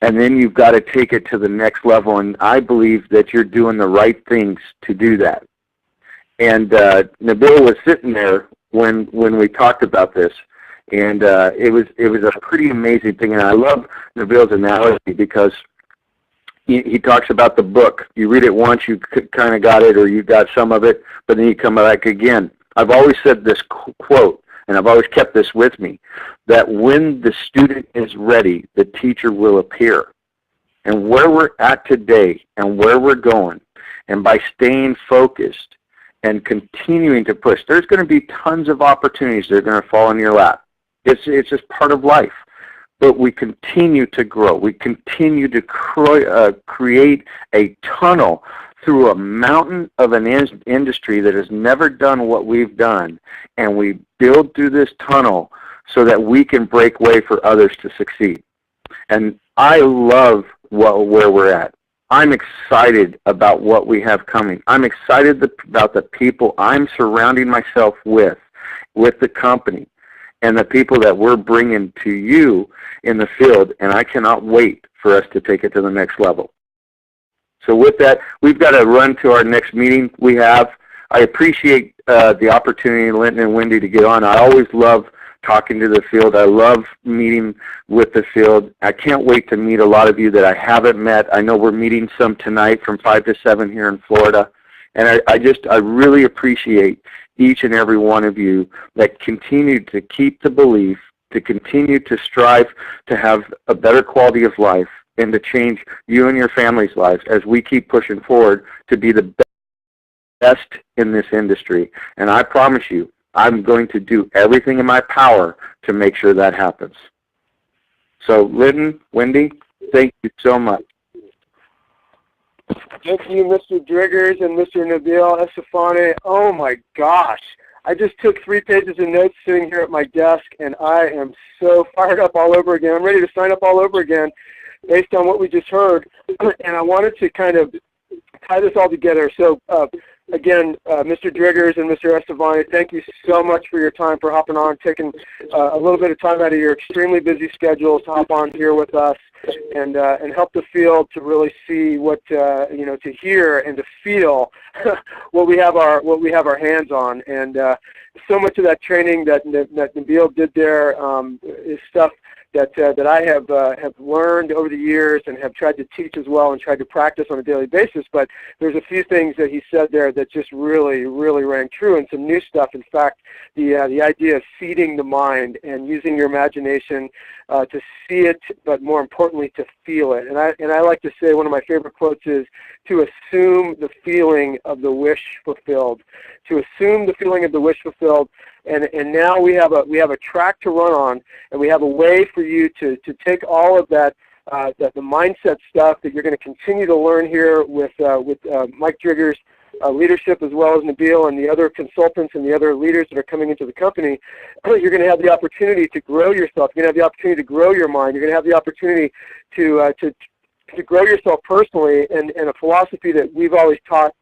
and then you've got to take it to the next level, and I believe that you're doing the right things to do that. And Nabil was sitting there when we talked about this, and it was a pretty amazing thing, and I love Nabil's analogy because he talks about the book. You read it once, you kind of got it, or you got some of it, but then you come back again. I've always said this quote, and I've always kept this with me, that when the student is ready, the teacher will appear. And where we're at today and where we're going, and by staying focused and continuing to push, there's going to be tons of opportunities that are going to fall in your lap. It's just part of life. But we continue to grow. We continue to create a tunnel through a mountain of an industry that has never done what we've done. And we build through this tunnel so that we can break way for others to succeed. And I love where we're at. I'm excited about what we have coming. I'm excited about the people I'm surrounding myself with the company, and the people that we're bringing to you in the field, and I cannot wait for us to take it to the next level. So with that, we've got to run to our next meeting we have. I appreciate the opportunity, Linton and Wendy, to get on. I always love talking to the field. I love meeting with the field. I can't wait to meet a lot of you that I haven't met. I know we're meeting some tonight from 5 to 7 here in Florida. And I really appreciate each and every one of you that continue to keep the belief, to continue to strive to have a better quality of life, and to change you and your family's lives as we keep pushing forward to be the best in this industry. And I promise you, I'm going to do everything in my power to make sure that happens. So, Linton, Wendy, thank you so much. Thank you, Mr. Driggers and Mr. Nabil Esfahani. Oh my gosh. I just took 3 pages of notes sitting here at my desk, and I am so fired up all over again. I'm ready to sign up all over again based on what we just heard. And I wanted to kind of tie this all together. So again, Mr. Driggers and Mr. Estevani, thank you so much for your time, for hopping on, taking a little bit of time out of your extremely busy schedules to hop on here with us and help the field to really see what to hear and to feel what we have our hands on. And so much of that training that Nabil did there is stuff that I have learned over the years and have tried to teach as well and tried to practice on a daily basis. But there's a few things that he said there that just really, really rang true, and some new stuff. In fact, the idea of feeding the mind and using your imagination to see it, but more importantly, to feel it. And I like to say, one of my favorite quotes is, to assume the feeling of the wish fulfilled. To assume the feeling of the wish fulfilled. And now we have a track to run on, and we have a way for you to take all of that the mindset stuff that you're going to continue to learn here with Mike Driggers' leadership, as well as Nabil and the other consultants and the other leaders that are coming into the company. You're going to have the opportunity to grow yourself. You're going to have the opportunity to grow your mind. You're going to have the opportunity to grow yourself personally, and a philosophy that we've always taught,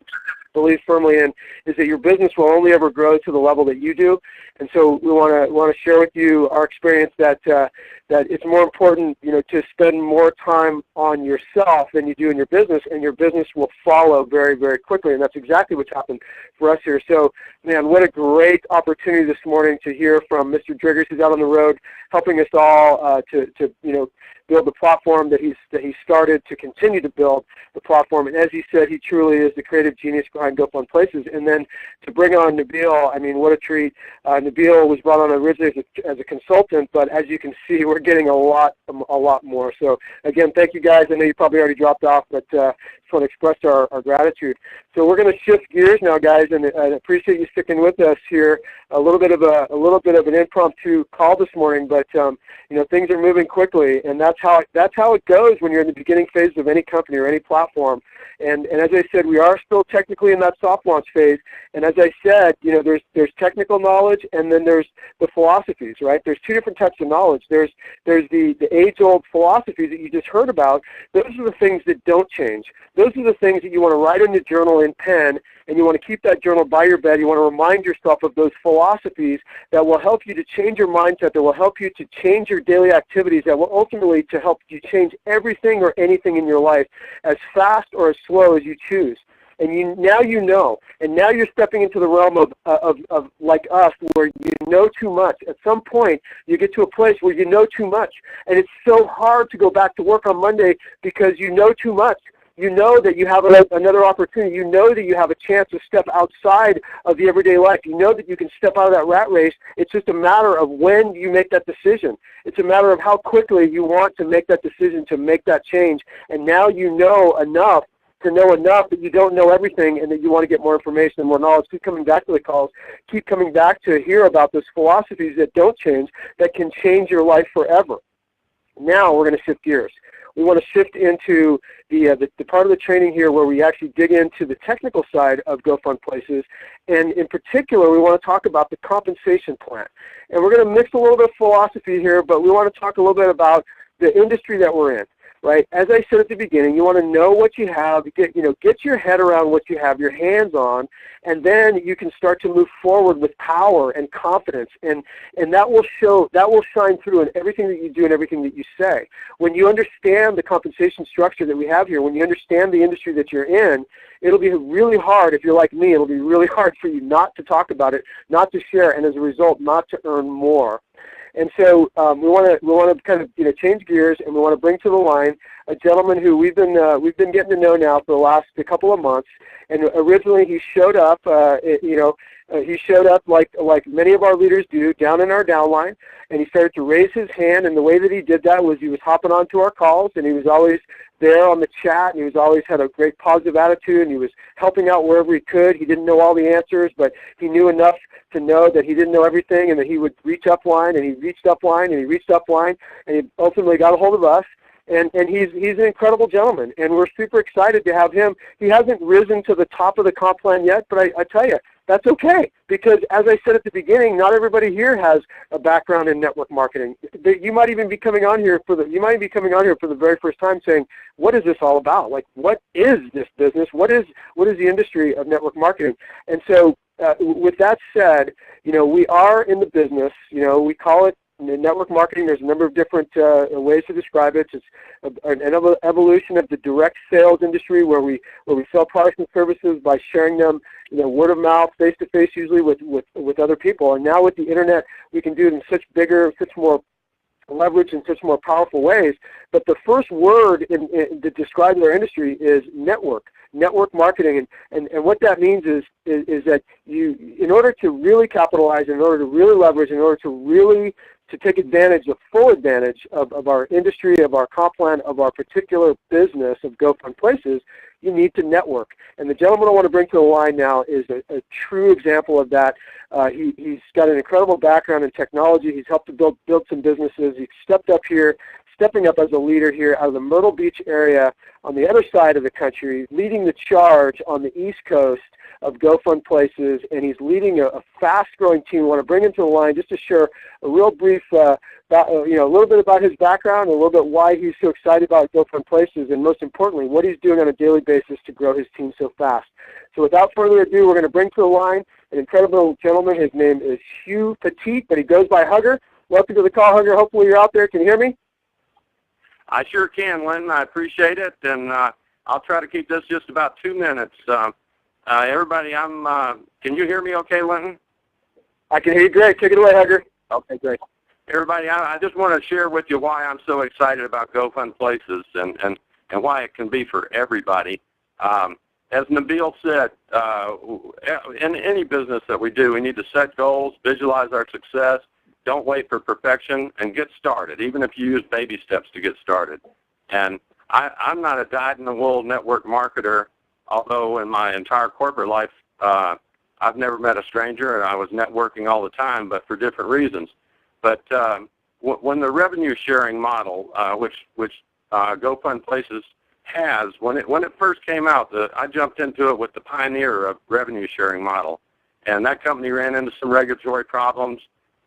believe firmly in, is that your business will only ever grow to the level that you do. And so we want to share with you our experience that it's more important, to spend more time on yourself than you do in your business, and your business will follow very, very quickly. And that's exactly what's happened for us here. So, man, what a great opportunity this morning to hear from Mr. Driggers, who's out on the road helping us all to build the platform that he started, to continue to build the platform. And as he said, he truly is the creative genius behind Go Fund Places. And then to bring on Nabil, I mean, what a treat. Nabil was brought on originally as a consultant, but as you can see, we're getting a lot more. So again, thank you guys. I know you probably already dropped off, but just want to express our gratitude. So we're going to shift gears now, guys, and I appreciate you sticking with us here. A little bit of an impromptu call this morning, but things are moving quickly, and that's how it goes when you're in the beginning phase of any company or any platform. And as I said, we are still technically in that soft launch phase. And as I said, there's technical knowledge, and then there's the philosophies, right? There's two different types of knowledge. There's the age-old philosophies that you just heard about. Those are the things that don't change. Those are the things that you want to write in your journal in pen, and you want to keep that journal by your bed. You want to remind yourself of those philosophies that will help you to change your mindset, that will help you to change your daily activities, that will ultimately to help you change everything or anything in your life as fast or as slow as you choose. And now you know, and now you're stepping into the realm of like us, where you know too much. At some point, you get to a place where you know too much, and it's so hard to go back to work on Monday because you know too much. You know that you have another opportunity. You know that you have a chance to step outside of the everyday life. You know that you can step out of that rat race. It's just a matter of when you make that decision. It's a matter of how quickly you want to make that decision, to make that change. And now you know enough to know enough that you don't know everything, and that you want to get more information and more knowledge. Keep coming back to the calls. Keep coming back to hear about those philosophies that don't change, that can change your life forever. Now we're going to shift gears. We want to shift into the part of the training here where we actually dig into the technical side of Go Fund Places, and in particular, we want to talk about the compensation plan. And we're going to mix a little bit of philosophy here, but we want to talk a little bit about the industry that we're in. Right? As I said at the beginning, you want to know what you have, get your head around what you have your hands on, and then you can start to move forward with power and confidence, and that will shine through in everything that you do and everything that you say. When you understand the compensation structure that we have here, when you understand the industry that you're in, it'll be really hard, if you're like me, it'll be really hard for you not to talk about it, not to share, and as a result, not to earn more. And so we want to kind of change gears, and we want to bring to the line a gentleman who we've been getting to know now for the last couple of months. And originally he showed up, he showed up like many of our leaders do, down in our downline, and he started to raise his hand. And the way that he did that was he was hopping onto our calls, and he was always there on the chat, and he was always had a great positive attitude, and he was helping out wherever he could. He didn't know all the answers, but he knew enough to know that he didn't know everything, and that he would reach upline, and he reached upline, and he reached upline, and he ultimately got a hold of us. And he's an incredible gentleman, and we're super excited to have him. He hasn't risen to the top of the comp plan yet, but I tell you, that's okay, because as I said at the beginning, not everybody here has a background in network marketing. You might even be coming on here for the very first time saying, what is this all about? Like, what is this business? What is the industry of network marketing? And so with that said, we are in the business, we call it network marketing. There's a number of different ways to describe it. It's an evolution of the direct sales industry, where we sell products and services by sharing them, word of mouth, face to face, usually with other people. And now with the internet, we can do it in such more leverage in such more powerful ways. But the first word that describes our industry is network marketing. And what that means is that in order to really capitalize, in order to really leverage, in order to really take advantage, full advantage of our industry, of our comp plan, of our particular business of GoFund Places, you need to network. And the gentleman I want to bring to the line now is a true example of that. He's got an incredible background in technology. He's helped to build some businesses. He's stepping up as a leader here out of the Myrtle Beach area on the other side of the country, leading the charge on the East Coast of GoFund Places, and he's leading a fast-growing team. I want to bring him to the line just to share a real brief, a little bit about his background, and a little bit why he's so excited about GoFund Places, and most importantly, what he's doing on a daily basis to grow his team so fast. So without further ado, we're going to bring to the line an incredible gentleman. His name is Hugh Petit, but he goes by Hugger. Welcome to the call, Hugger. Hopefully you're out there. Can you hear me? I sure can, Linton. I appreciate it, and I'll try to keep this just about 2 minutes. Everybody, can you hear me okay, Linton? I can hear you great. Take it away, Hugger. Okay, great. Everybody, I just want to share with you why I'm so excited about GoFund Places and why it can be for everybody. As Nabil said, in any business that we do, we need to set goals, visualize our success, don't wait for perfection, and get started, even if you use baby steps to get started. And I'm not a dyed-in-the-wool network marketer, although in my entire corporate life, I've never met a stranger, and I was networking all the time, but for different reasons. But when the revenue sharing model, which GoFund Places has, when it first came out, I jumped into it with the pioneer of revenue sharing model, and that company ran into some regulatory problems,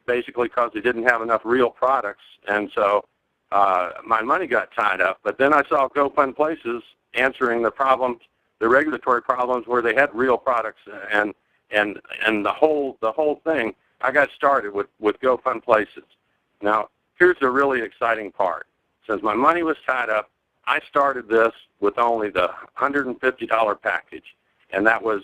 basically because they didn't have enough real products, and so my money got tied up. But then I saw GoFund Places answering the problems, the regulatory problems, where they had real products, and the whole thing. I got started with GoFund Places. Now, here's the really exciting part. Since my money was tied up, I started this with only the $150 package, and that was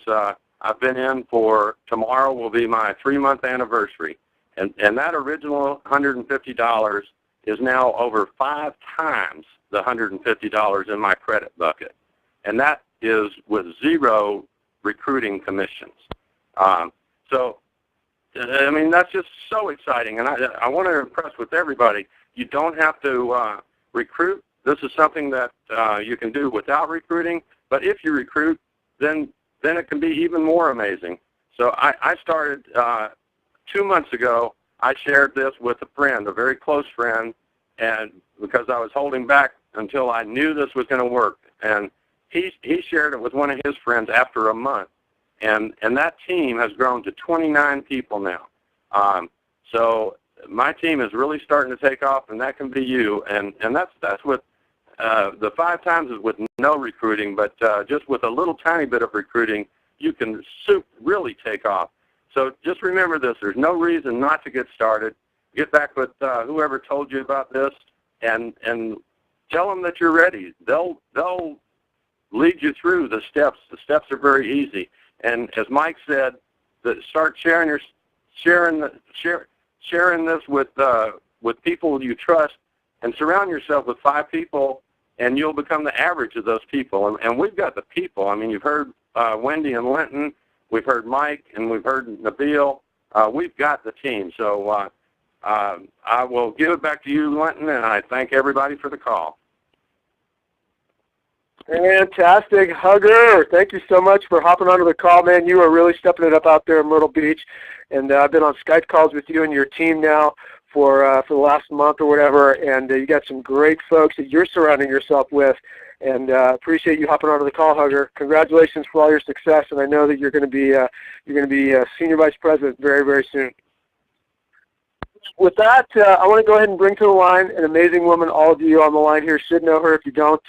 I've been in for, tomorrow will be my 3-month anniversary, and that original $150 is now over 5 times the $150 in my credit bucket, and that is with 0 recruiting commissions. So, I mean, that's just so exciting, and I want to impress with everybody. You don't have to recruit. This is something that you can do without recruiting, but if you recruit, then it can be even more amazing. So I started 2 months ago. I shared this with a friend, a very close friend, and because I was holding back until I knew this was going to work, and he shared it with one of his friends after a month, and that team has grown to 29 people now. So my team is really starting to take off, and that can be you, and that's with the 5 times is with no recruiting, but just with a little tiny bit of recruiting, you can really take off. So just remember this: there's no reason not to get started. Get back with whoever told you about this, and tell them that you're ready. They'll lead you through the steps. The steps are very easy. And as Mike said, start sharing this with people you trust, and surround yourself with 5 people, and you'll become the average of those people. And we've got the people. I mean, you've heard Wendy and Linton. We've heard Mike, and we've heard Nabil. We've got the team. So I will give it back to you, Linton, and I thank everybody for the call. Fantastic, Hugger. Thank you so much for hopping onto the call, man. You are really stepping it up out there in Myrtle Beach, and I've been on Skype calls with you and your team now for the last month or whatever, and you got some great folks that you're surrounding yourself with. and appreciate you hopping onto the call, Hugger. Congratulations for all your success, and I know that you're going to be Senior Vice President very, very soon. With that, I want to go ahead and bring to the line an amazing woman. All of you on the line here should know her. If you don't,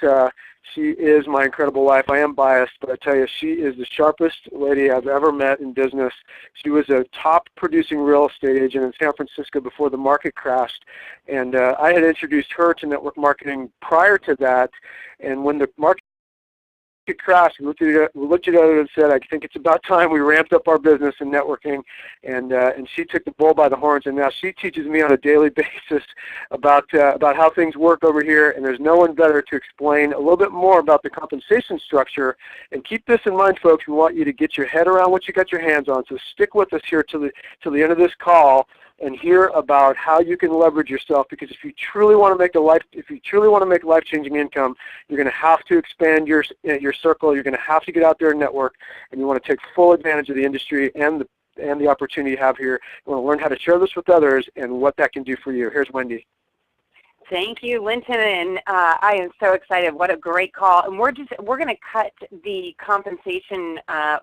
she is my incredible wife. I am biased, but I tell you, she is the sharpest lady I've ever met in business. She was a top producing real estate agent in San Francisco before the market crashed. And I had introduced her to network marketing prior to that. And when the market crashed, we looked at it and said, I think it's about time we ramped up our business in networking, and she took the bull by the horns, and now she teaches me on a daily basis about how things work over here, and there's no one better to explain a little bit more about the compensation structure. And keep this in mind, folks, we want you to get your head around what you got your hands on, so stick with us here till the end of this call and hear about how you can leverage yourself, because if you truly want to make life-changing income, you're going to have to expand your circle. You're going to have to get out there and network, and you want to take full advantage of the industry and the opportunity you have here. You want to learn how to share this with others and what that can do for you. Here's Wendy. Thank you, Linton, and I am so excited. What a great call. And we're going to cut the compensation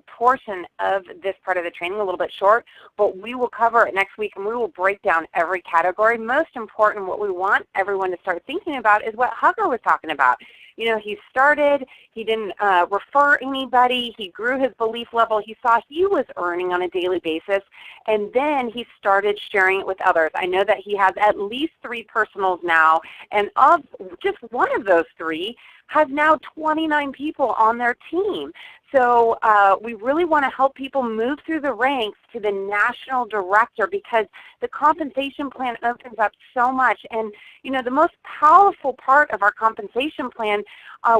portion of this part of the training a little bit short, but we will cover it next week, and we will break down every category. Most important, what we want everyone to start thinking about is what Hugger was talking about. You know, he started, he didn't refer anybody, he grew his belief level, he saw he was earning on a daily basis, and then he started sharing it with others. I know that he has at least 3 personals now, and of just one of those 3 has now 29 people on their team. So we really want to help people move through the ranks to the national director, because the compensation plan opens up so much. And you know, the most powerful part of our compensation plan,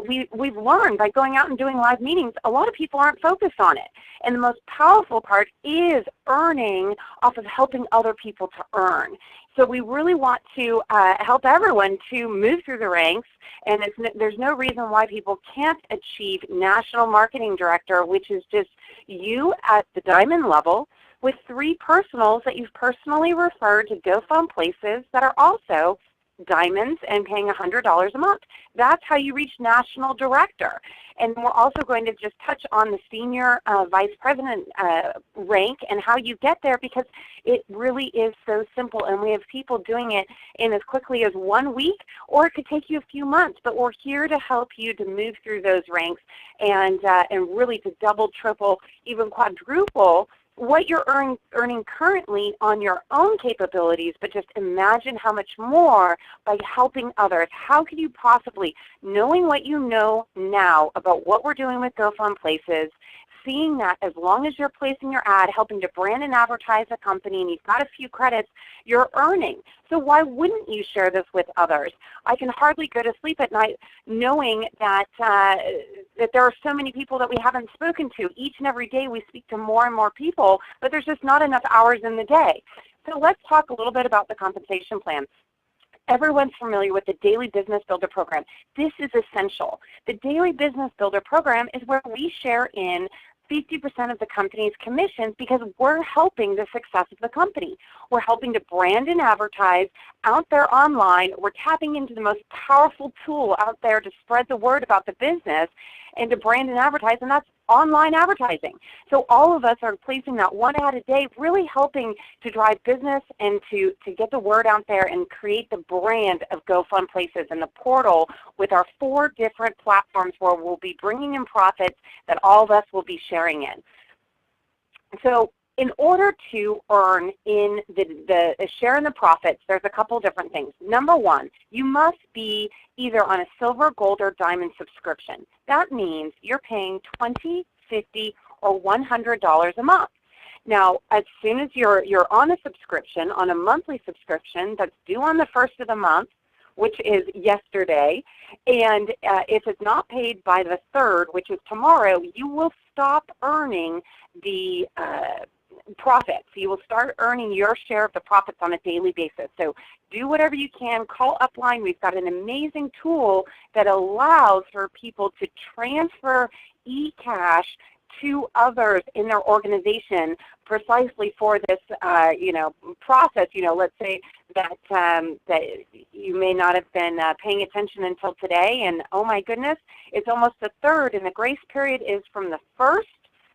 we've learned by going out and doing live meetings, a lot of people aren't focused on it. And the most powerful part is earning off of helping other people to earn. So we really want to help everyone to move through the ranks, and there's no reason why people can't achieve National Marketing Director, which is just you at the diamond level with 3 personals that you've personally referred to GoFund Places that are also diamonds and paying $100 a month. That's how you reach National Director. And we're also going to just touch on the Senior Vice President rank and how you get there, because it really is so simple, and we have people doing it in as quickly as 1 week, or it could take you a few months. But we're here to help you to move through those ranks and really to double, triple, even quadruple what you're earning currently on your own capabilities, but just imagine how much more by helping others. How could you possibly, knowing what you know now about what we're doing with GoFund Places, seeing that as long as you're placing your ad, helping to brand and advertise a company, and you've got a few credits, you're earning. So why wouldn't you share this with others? I can hardly go to sleep at night knowing that that there are so many people that we haven't spoken to. Each and every day we speak to more and more people, but there's just not enough hours in the day. So let's talk a little bit about the compensation plan. Everyone's familiar with the Daily Business Builder program. This is essential. The Daily Business Builder program is where we share in 50% of the company's commissions, because we're helping the success of the company. We're helping to brand and advertise out there online. We're tapping into the most powerful tool out there to spread the word about the business and to brand and advertise, and that's online advertising. So all of us are placing that 1 ad a day, really helping to drive business and to get the word out there and create the brand of GoFund Places and the portal with our 4 different platforms where we'll be bringing in profits that all of us will be sharing in. So in order to earn in the share in the profits, there's a couple different things. Number 1, you must be either on a silver, gold, or diamond subscription. That means you're paying $20, $50, or $100 a month. Now, as soon as you're on a subscription, on a monthly subscription that's due on the 1st of the month, which is yesterday, and if it's not paid by the 3rd, which is tomorrow, you will stop earning the profits. You will start earning your share of the profits on a daily basis. So do whatever you can. Call Upline. We've got an amazing tool that allows for people to transfer eCash 2 others in their organization precisely for this, process. Let's say that that you may not have been paying attention until today, and oh my goodness, it's almost the 3rd, and the grace period is from the 1st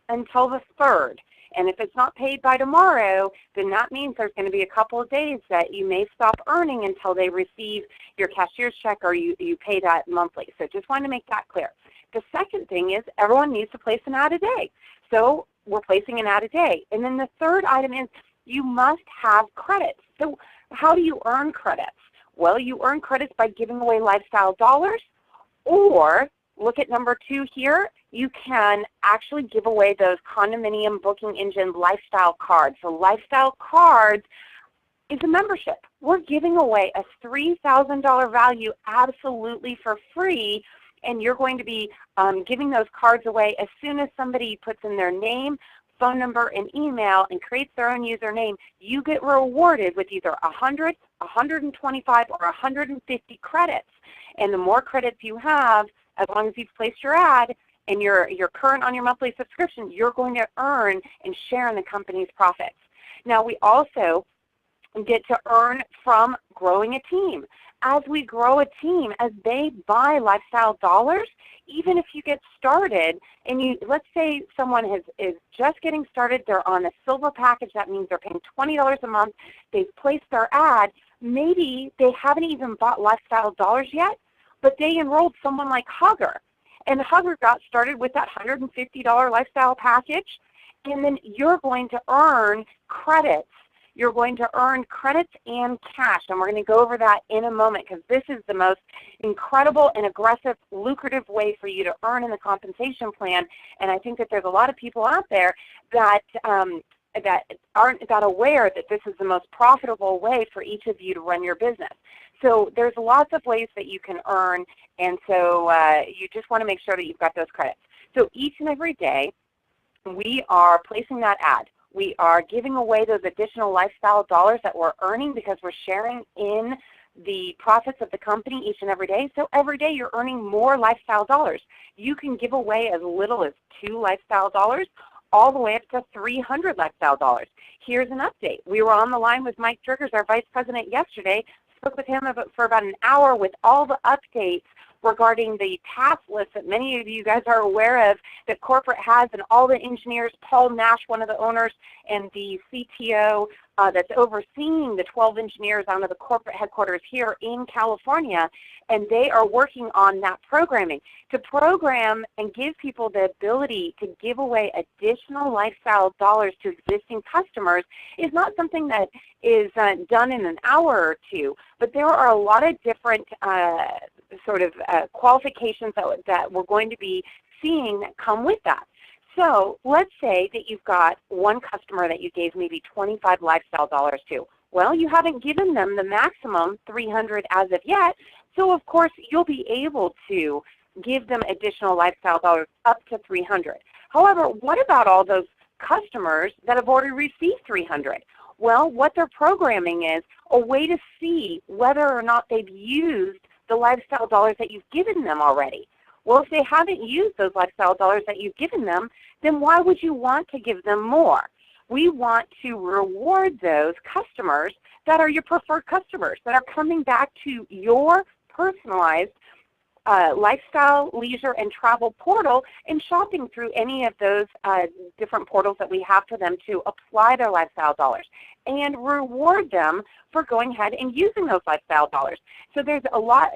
until the 3rd. And if it's not paid by tomorrow, then that means there's going to be a couple of days that you may stop earning until they receive your cashier's check or you pay that monthly. So just wanted to make that clear. The second thing is everyone needs to place an ad a day. So we're placing an ad a day. And then the third item is you must have credits. So how do you earn credits? Well, you earn credits by giving away lifestyle dollars, or look at number 2 here. You can actually give away those condominium booking engine lifestyle cards. So lifestyle cards is a membership. We're giving away a $3,000 value absolutely for free, and you're going to be giving those cards away as soon as somebody puts in their name, phone number, and email and creates their own username. You get rewarded with either 100, 125, or 150 credits. And the more credits you have, as long as you've placed your ad and you're current on your monthly subscription, you're going to earn and share in the company's profits. Now, we also get to earn from growing a team. As we grow a team, as they buy lifestyle dollars, even if you get started and let's say someone is just getting started, they're on a silver package, that means they're paying $20 a month, they've placed their ad, maybe they haven't even bought lifestyle dollars yet, but they enrolled someone like Hugger. And Hugger got started with that $150 lifestyle package, and then you're going to earn credits. You're going to earn credits and cash, and we're going to go over that in a moment because this is the most incredible and aggressive, lucrative way for you to earn in the compensation plan. And I think that there's a lot of people out there that aren't that aware that this is the most profitable way for each of you to run your business. So there's lots of ways that you can earn, and so you just want to make sure that you've got those credits. So each and every day, we are placing that ad. We are giving away those additional lifestyle dollars that we're earning because we're sharing in the profits of the company each and every day. So every day you're earning more lifestyle dollars. You can give away as little as 2 lifestyle dollars all the way up to 300 lifestyle dollars. Here's an update. We were on the line with Mike Driggers, our vice president, yesterday. Spoke with him for about an hour with all the updates regarding the task list that many of you guys are aware of that corporate has, and all the engineers, Paul Nash, one of the owners, and the CTO that's overseeing the 12 engineers out of the corporate headquarters here in California, and they are working on that programming to program and give people the ability to give away additional lifestyle dollars to existing customers is not something that is done in an hour or 2, but there are a lot of different qualifications that we're going to be seeing that come with that. So let's say that you've got one customer that you gave maybe 25 lifestyle dollars to. Well, you haven't given them the maximum 300 as of yet, so of course you'll be able to give them additional lifestyle dollars up to 300. However, what about all those customers that have already received 300? Well, what they're programming is a way to see whether or not they've used the lifestyle dollars that you've given them already. Well, if they haven't used those lifestyle dollars that you've given them, then why would you want to give them more? We want to reward those customers that are your preferred customers, that are coming back to your personalized lifestyle, leisure, and travel portal and shopping through any of those different portals that we have for them to apply their lifestyle dollars and reward them for going ahead and using those lifestyle dollars. So there's a lot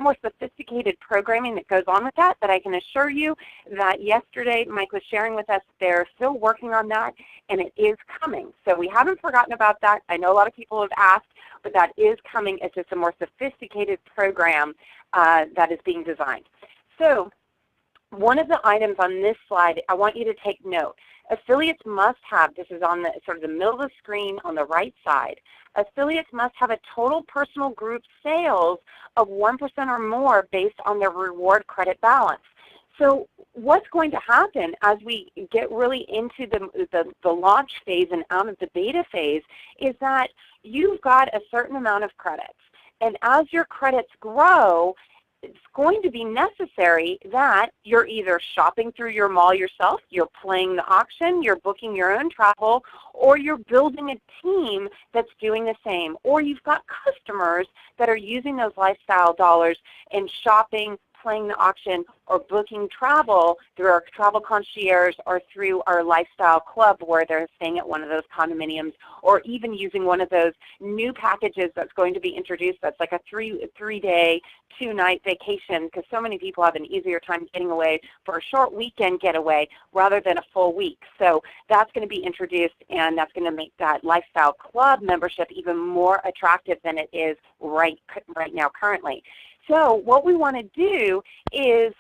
more sophisticated programming that goes on with that I can assure you that yesterday Mike was sharing with us. They're still working on that, and it is coming. So we haven't forgotten about that. I know a lot of people have asked, but that is coming. It's just a more sophisticated program that is being designed. So one of the items on this slide, I want you to take note. Affiliates must have, this is on the sort of the middle of the screen on the right side, affiliates must have a total personal group sales of 1% or more based on their reward credit balance. So what's going to happen as we get really into the launch phase and out of the beta phase is that you've got a certain amount of credits. And as your credits grow, it's going to be necessary that you're either shopping through your mall yourself, you're playing the auction, you're booking your own travel, or you're building a team that's doing the same, or you've got customers that are using those lifestyle dollars and shopping, playing the auction, or booking travel through our travel concierge or through our lifestyle club where they're staying at one of those condominiums, or even using one of those new packages that's going to be introduced that's like a three-day, two-night vacation, because so many people have an easier time getting away for a short weekend getaway rather than a full week. So that's going to be introduced, and that's going to make that lifestyle club membership even more attractive than it is right now currently. So what we want to do is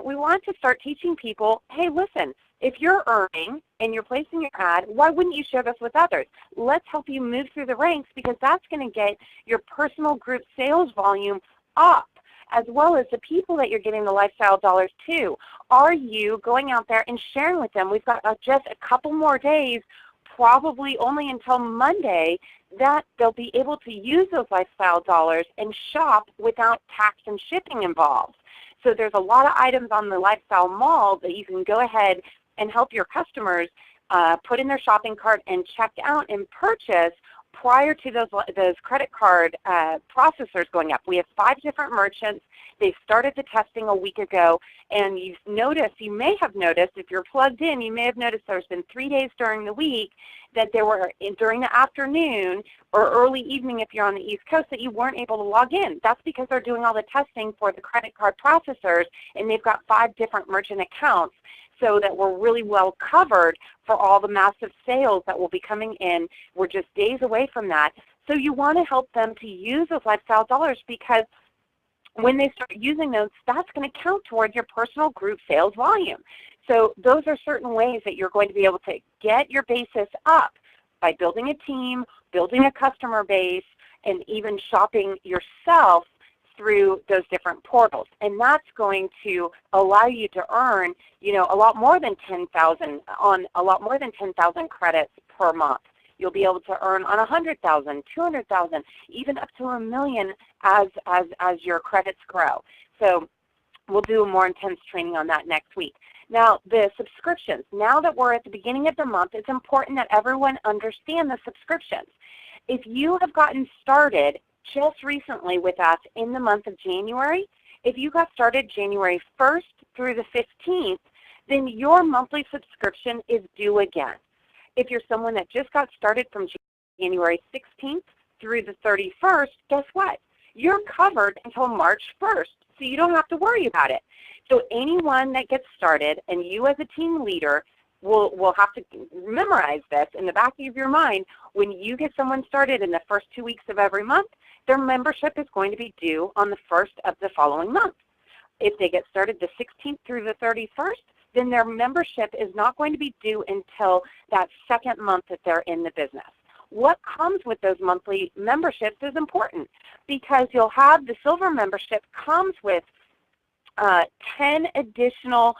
we want to start teaching people, hey, listen, if you're earning and you're placing your ad, why wouldn't you share this with others? Let's help you move through the ranks, because that's going to get your personal group sales volume up, as well as the people that you're giving the lifestyle dollars to. Are you going out there and sharing with them? We've got just a couple more days, probably only until Monday, that they'll be able to use those lifestyle dollars and shop without tax and shipping involved. So there's a lot of items on the Lifestyle Mall that you can go ahead and help your customers put in their shopping cart and check out and purchase prior to those credit card processors going up. We have 5 different merchants. They started the testing a week ago, and you may have noticed, if you're plugged in, you may have noticed there's been 3 days during the week that there were, during the afternoon or early evening if you're on the East Coast, that you weren't able to log in. That's because they're doing all the testing for the credit card processors, and they've got 5 different merchant accounts, so that we're really well covered for all the massive sales that will be coming in. We're just days away from that. So you want to help them to use those lifestyle dollars, because when they start using those, that's going to count towards your personal group sales volume. So those are certain ways that you're going to be able to get your basis up by building a team, building a customer base, and even shopping yourself through those different portals. And that's going to allow you to earn, a lot more than 10,000 on a lot more than 10,000 credits per month. You'll be able to earn on 100,000, 200,000, even up to $1 million as your credits grow. So we'll do a more intense training on that next week. Now, the subscriptions. Now that we're at the beginning of the month, it's important that everyone understand the subscriptions. If you have gotten started just recently with us in the month of January, if you got started January 1st through the 15th, then your monthly subscription is due again. If you're someone that just got started from January 16th through the 31st, guess what? You're covered until March 1st, so you don't have to worry about it. So anyone that gets started, and you as a team leader will have to memorize this in the back of your mind, when you get someone started in the first 2 weeks of every month, their membership is going to be due on the 1st of the following month. If they get started the 16th through the 31st, then their membership is not going to be due until that second month that they're in the business. What comes with those monthly memberships is important, because you'll have the silver membership comes with 10 additional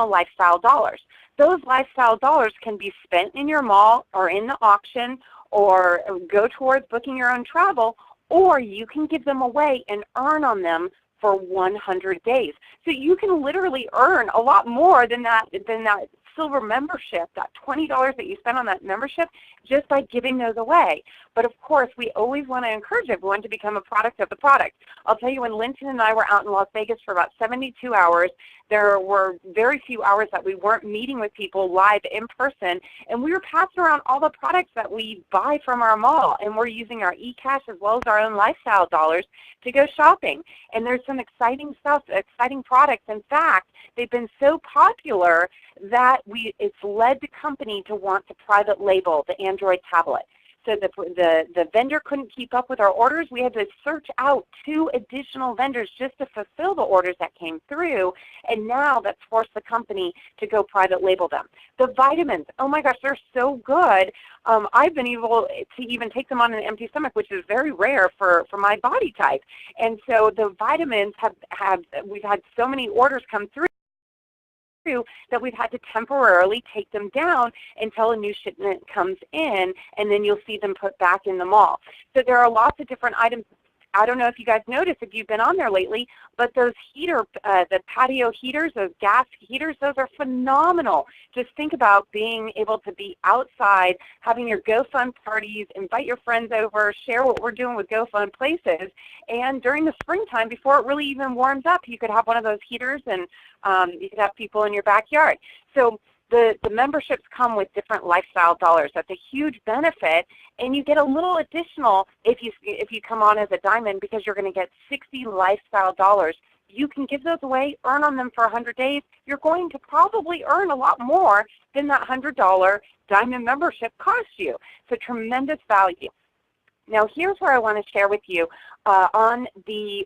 lifestyle dollars. Those lifestyle dollars can be spent in your mall or in the auction, or go towards booking your own travel, or you can give them away and earn on them for 100 days. So you can literally earn a lot more than that silver membership, that $20 that you spend on that membership, just by giving those away. But of course, we always want to encourage everyone to become a product of the product. I'll tell you, when Linton and I were out in Las Vegas for about 72 hours, there were very few hours that we weren't meeting with people live in person, and we were passing around all the products that we buy from our mall, and we're using our eCash as well as our own lifestyle dollars to go shopping. And there's some exciting stuff, exciting products. In fact, they've been so popular that it's led the company to want to private label the Android tablet. So the vendor couldn't keep up with our orders. We had to search out 2 additional vendors just to fulfill the orders that came through, and now that's forced the company to go private label them. The vitamins, oh my gosh, they're so good. I've been able to even take them on an empty stomach, which is very rare for my body type. And so the vitamins we've had so many orders come through that we've had to temporarily take them down until a new shipment comes in, and then you'll see them put back in the mall. So there are lots of different items I don't know if you guys noticed if you've been on there lately, but those the patio heaters, those gas heaters, those are phenomenal. Just think about being able to be outside, having your GoFun parties, invite your friends over, share what we're doing with GoFun Places, and during the springtime, before it really even warms up, you could have one of those heaters and you could have people in your backyard. So the memberships come with different lifestyle dollars. That's a huge benefit, and you get a little additional if you come on as a diamond, because you're going to get 60 lifestyle dollars. You can give those away, earn on them for 100 days. You're going to probably earn a lot more than that $100 diamond membership costs you. So tremendous value. Now here's where I want to share with you. On the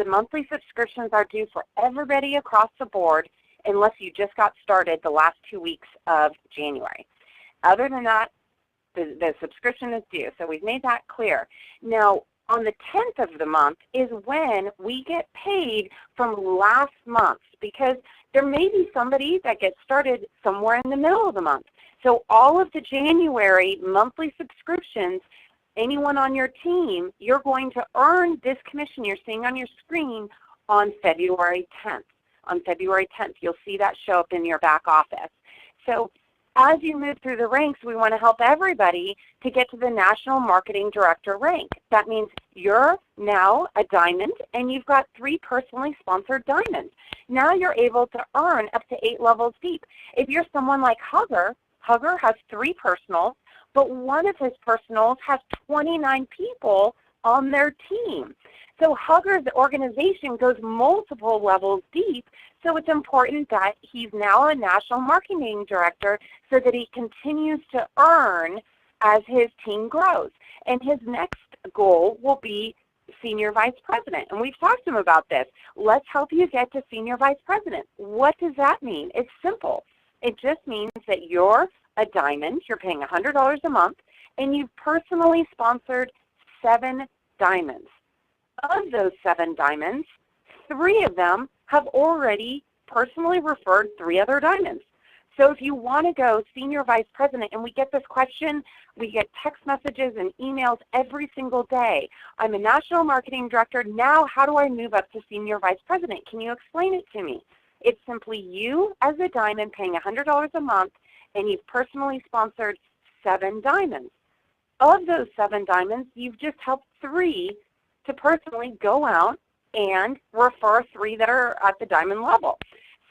monthly subscriptions are due for everybody across the board, unless you just got started the last 2 weeks of January. Other than that, the subscription is due. So we've made that clear. Now, on the 10th of the month is when we get paid from last month, because there may be somebody that gets started somewhere in the middle of the month. So all of the January monthly subscriptions, anyone on your team, you're going to earn this commission you're seeing on your screen on February 10th. On February 10th, you'll see that show up in your back office. So as you move through the ranks, we want to help everybody to get to the National Marketing Director rank. That means you're now a diamond, and you've got 3 personally sponsored diamonds. Now you're able to earn up to 8 levels deep. If you're someone like Hugger has 3 personals, but one of his personals has 29 people on their team. So Hugger's organization goes multiple levels deep, so it's important that he's now a National Marketing Director so that he continues to earn as his team grows. And his next goal will be Senior Vice President. And we've talked to him about this. Let's help you get to Senior Vice President. What does that mean? It's simple. It just means that you're a diamond, you're paying $100 a month, and you've personally sponsored 7 diamonds. Of those 7 diamonds, 3 of them have already personally referred 3 other diamonds. So if you want to go Senior Vice President, and we get this question, we get text messages and emails every single day. I'm a National Marketing Director. Now how do I move up to Senior Vice President? Can you explain it to me? It's simply you as a diamond paying $100 a month, and you've personally sponsored 7 diamonds. Of those 7 diamonds, you've just helped 3 to personally go out and refer 3 that are at the diamond level.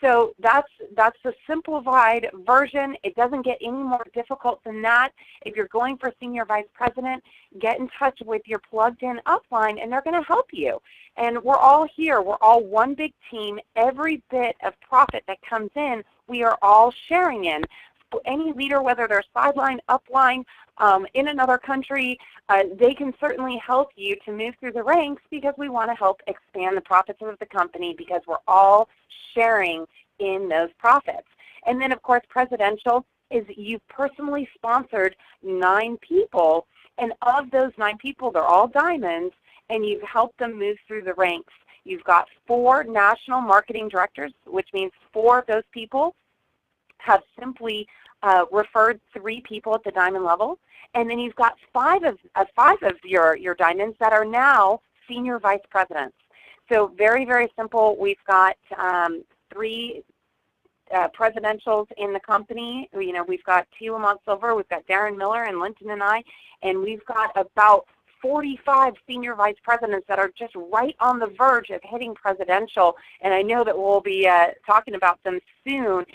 So that's the simplified version. It doesn't get any more difficult than that. If you're going for Senior Vice President, get in touch with your plugged-in upline, and they're going to help you. And we're all here. We're all one big team. Every bit of profit that comes in, we are all sharing in. So any leader, whether they're sideline, upline, in another country, they can certainly help you to move through the ranks, because we want to help expand the profits of the company, because we're all sharing in those profits. And then, of course, presidential is you've personally sponsored 9 people, and of those 9 people, they're all diamonds, and you've helped them move through the ranks. You've got 4 national marketing directors, which means 4 of those people have simply referred 3 people at the diamond level, and then you've got 5 of your diamonds that are now Senior Vice Presidents. So very, very simple. We've got 3 presidentials in the company. You know, we've got Tila Silver, we've got Darren Miller, and Linton and I, and we've got about 45 Senior Vice Presidents that are just right on the verge of hitting presidential, and I know that we'll be talking about them soon,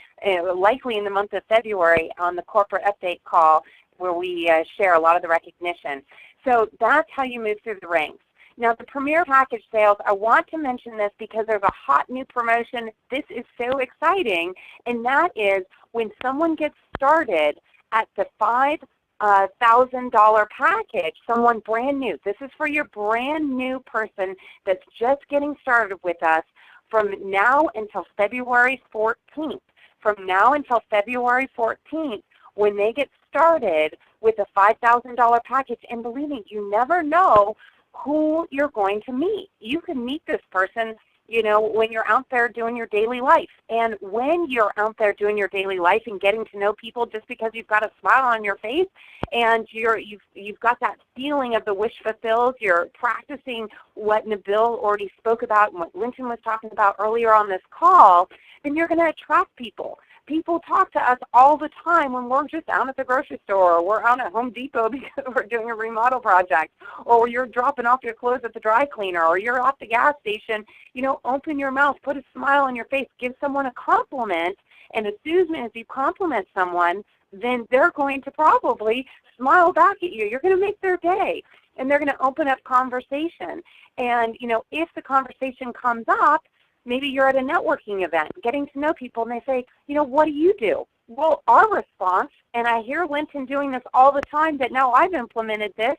likely in the month of February on the corporate update call, where we share a lot of the recognition. So that's how you move through the ranks. Now, the Premier Package sales, I want to mention this because there's a hot new promotion. This is so exciting, and that is when someone gets started at the $5,000 package, someone brand new. This is for your brand new person that's just getting started with us from now until February 14th. From now until February 14th, when they get started with a $5,000 package, and believe me, you never know who you're going to meet. You can meet this person you know, when you're out there doing your daily life. And when you're out there doing your daily life and getting to know people, just because you've got a smile on your face and you've got that feeling of the wish fulfilled, you're practicing what Nabil already spoke about and what Linton was talking about earlier on this call, then you're going to attract people. People talk to us all the time when we're just out at the grocery store, or we're out at Home Depot because we're doing a remodel project, or you're dropping off your clothes at the dry cleaner, or you're at the gas station. You know, open your mouth, put a smile on your face, give someone a compliment, and as soon as you compliment someone, then they're going to probably smile back at you. You're going to make their day, and they're going to open up conversation. And, you know, if the conversation comes up, maybe you're at a networking event, getting to know people, and they say, you know, what do you do? Well, our response, and I hear Linton doing this all the time, that now I've implemented this,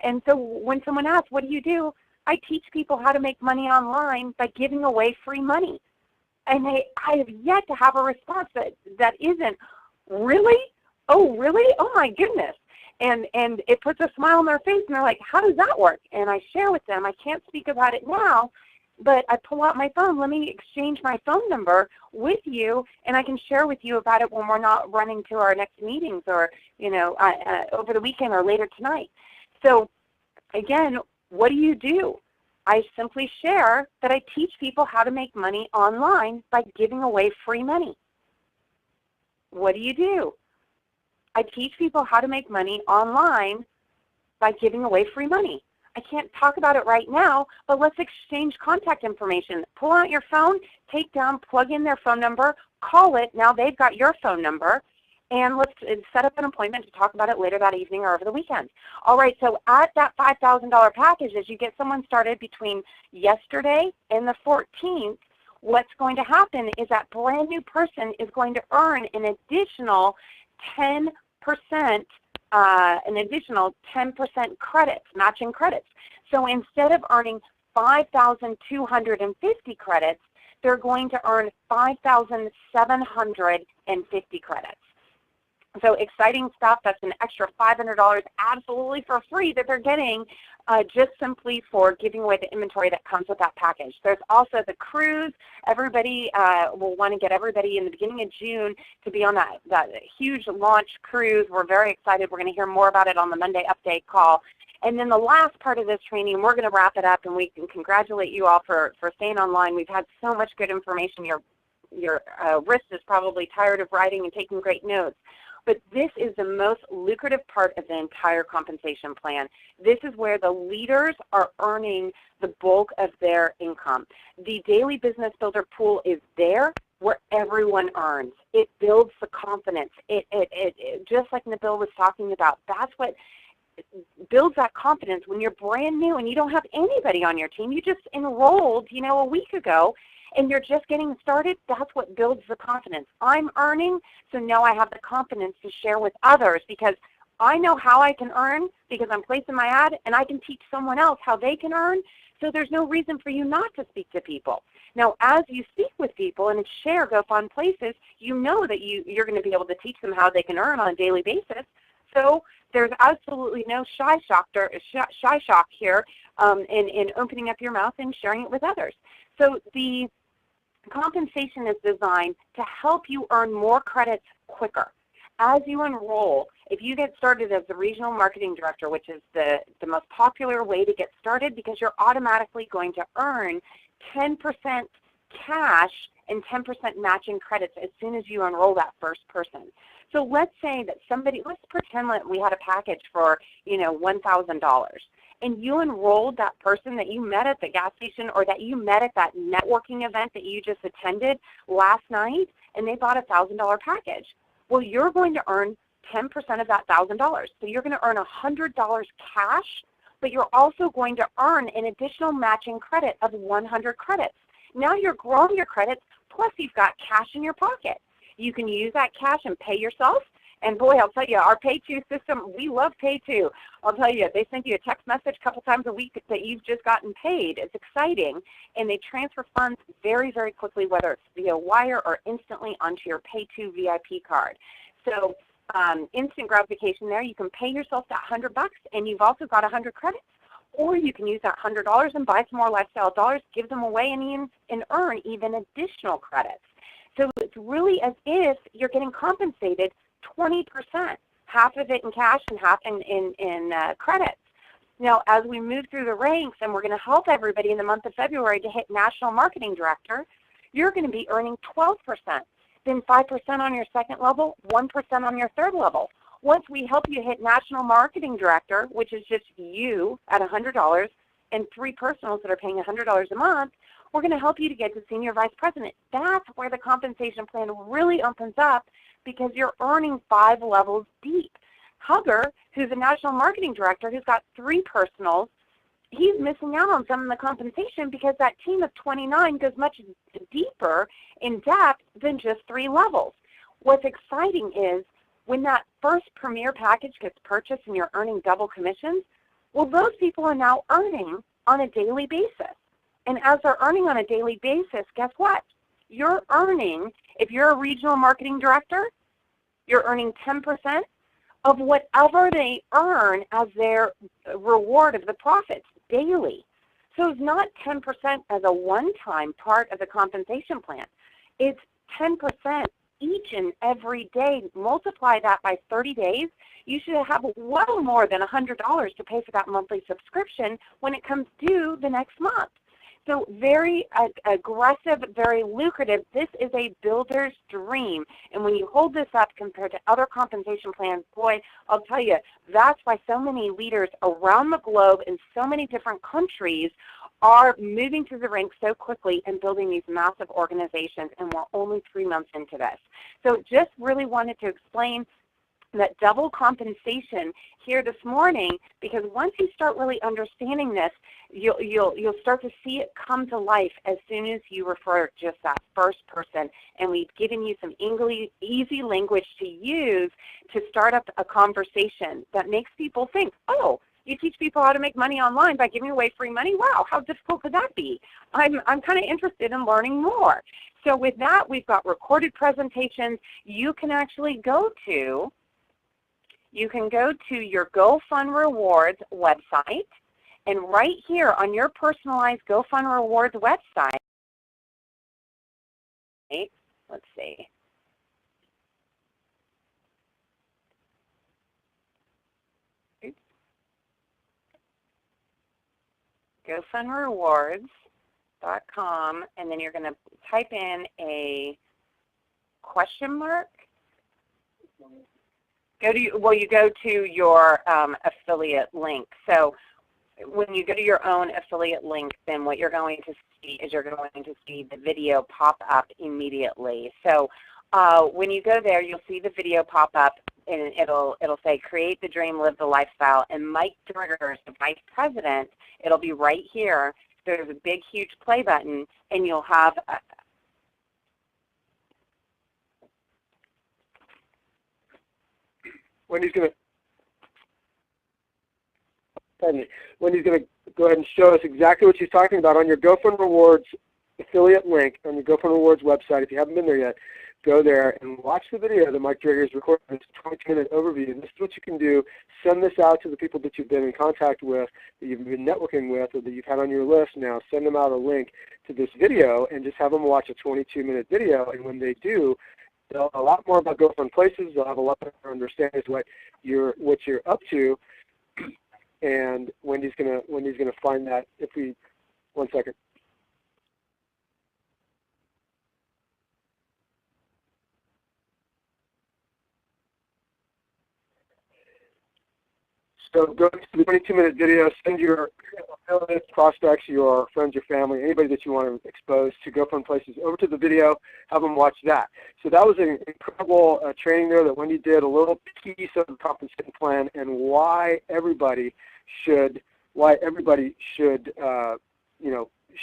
and so when someone asks, what do you do? I teach people how to make money online by giving away free money. And I have yet to have a response that isn't, really? Oh, really? Oh, my goodness. And it puts a smile on their face, and they're like, how does that work? And I share with them. I can't speak about it now, but I pull out my phone. Let me exchange my phone number with you, and I can share with you about it when we're not running to our next meetings, or, you know, over the weekend or later tonight. So, again, what do? I simply share that I teach people how to make money online by giving away free money. What do? I teach people how to make money online by giving away free money. I can't talk about it right now, but let's exchange contact information. Pull out your phone, take down, plug in their phone number, call it. Now they've got your phone number, and let's set up an appointment to talk about it later that evening or over the weekend. All right, so at that $5,000 package, as you get someone started between yesterday and the 14th, what's going to happen is that brand new person is going to earn an additional 10% credits, matching credits. So instead of earning 5,250 credits, they're going to earn 5,750 credits. So exciting stuff. That's an extra $500 absolutely for free that they're getting just simply for giving away the inventory that comes with that package. There's also the cruise. Everybody will want to get everybody in the beginning of June to be on that huge launch cruise. We're very excited. We're going to hear more about it on the Monday update call. And then the last part of this training, we're going to wrap it up, and we can congratulate you all for staying online. We've had so much good information. Your wrist is probably tired of writing and taking great notes. But this is the most lucrative part of the entire compensation plan. This is where the leaders are earning the bulk of their income. The Daily Business Builder pool is there where everyone earns. It builds the confidence. It just like Nabil was talking about, that's what builds that confidence when you're brand new and you don't have anybody on your team. You just enrolled, you know, a week ago, and you're just getting started. That's what builds the confidence. I'm earning, so now I have the confidence to share with others because I know how I can earn because I'm placing my ad, and I can teach someone else how they can earn, so there's no reason for you not to speak to people. Now, as you speak with people and share GoFund Places, you know that you're going to be able to teach them how they can earn on a daily basis. So there's absolutely no shy shock here in opening up your mouth and sharing it with others. So the compensation is designed to help you earn more credits quicker. As you enroll, if you get started as the regional marketing director, which is the most popular way to get started because you're automatically going to earn 10% cash and 10% matching credits as soon as you enroll that first person. So let's say that let's pretend that we had a package for, you know, $1,000. And you enrolled that person that you met at the gas station or that you met at that networking event that you just attended last night, and they bought a $1,000 package. Well, you're going to earn 10% of that $1,000. So you're going to earn $100 cash, but you're also going to earn an additional matching credit of 100 credits. Now you're growing your credits, plus you've got cash in your pocket. You can use that cash and pay yourself. And boy, I'll tell you, our Pay2 system, we love Pay2. I'll tell you, they send you a text message a couple times a week that you've just gotten paid. It's exciting. And they transfer funds very, very quickly, whether it's via wire or instantly onto your Pay2 VIP card. So instant gratification there. You can pay yourself that $100, and you've also got 100 credits. Or you can use that $100 and buy some more lifestyle dollars, give them away, and earn even additional credits. So it's really as if you're getting compensated 20%, half of it in cash and half in credits. Now, as we move through the ranks, and we're going to help everybody in the month of February to hit National Marketing Director, you're going to be earning 12%, then 5% on your second level, 1% on your third level. Once we help you hit National Marketing Director, which is just you at $100 and 3 personals that are paying $100 a month, we're going to help you to get to Senior Vice President. That's where the compensation plan really opens up, because you're earning 5 levels deep. Hugger, who's a National Marketing Director who's got 3 personals, he's missing out on some of the compensation because that team of 29 goes much deeper in depth than just 3 levels. What's exciting is when that first Premier package gets purchased and you're earning double commissions, well, those people are now earning on a daily basis. And as they're earning on a daily basis, guess what? You're earning, if you're a regional marketing director, you're earning 10% of whatever they earn as their reward of the profits daily. So it's not 10% as a one-time part of the compensation plan. It's 10% each and every day. Multiply that by 30 days, you should have well more than $100 to pay for that monthly subscription when it comes due the next month. So very aggressive, very lucrative. This is a builder's dream. And when you hold this up compared to other compensation plans, boy, I'll tell you, that's why so many leaders around the globe in so many different countries are moving through the ranks so quickly and building these massive organizations, and we're only 3 months into this. So just really wanted to explain that double compensation here this morning, because once you start really understanding this, you'll start to see it come to life as soon as you refer just that first person. And we've given you some easy language to use to start up a conversation that makes people think, oh, you teach people how to make money online by giving away free money? Wow, how difficult could that be? I'm kind of interested in learning more. So with that, we've got recorded presentations. You can actually go to your GoFund Rewards website, and right here on your personalized GoFund Rewards website, let's see. GoFundRewards.com, and then you're going to type in a question mark. You go to your affiliate link. So when you go to your own affiliate link, then what you're going to see is you're going to see the video pop up immediately. So when you go there, you'll see the video pop up, and it'll say create the dream, live the lifestyle. And Mike Driggers, the vice president, it'll be right here. There's a big, huge play button, and you'll have Wendy's going to go ahead and show us exactly what she's talking about on your GoFund Rewards affiliate link on your GoFund Rewards website. If you haven't been there yet, go there and watch the video that Mike Driggers recorded. It's a 22-minute overview. And this is what you can do. Send this out to the people that you've been in contact with, that you've been networking with, or that you've had on your list now. Send them out a link to this video and just have them watch a 22-minute video. And when they do, they'll have a lot more about GoFund Places. They'll have a lot better understanding of what you're up to. And Wendy's gonna find that. If we 1 second. So go to the 22-minute video, send your affiliates, prospects, your friends, your family, anybody that you want to expose to GoFund Places over to the video, have them watch that. So that was an incredible training there that Wendy did, a little piece of the compensation plan, and why everybody should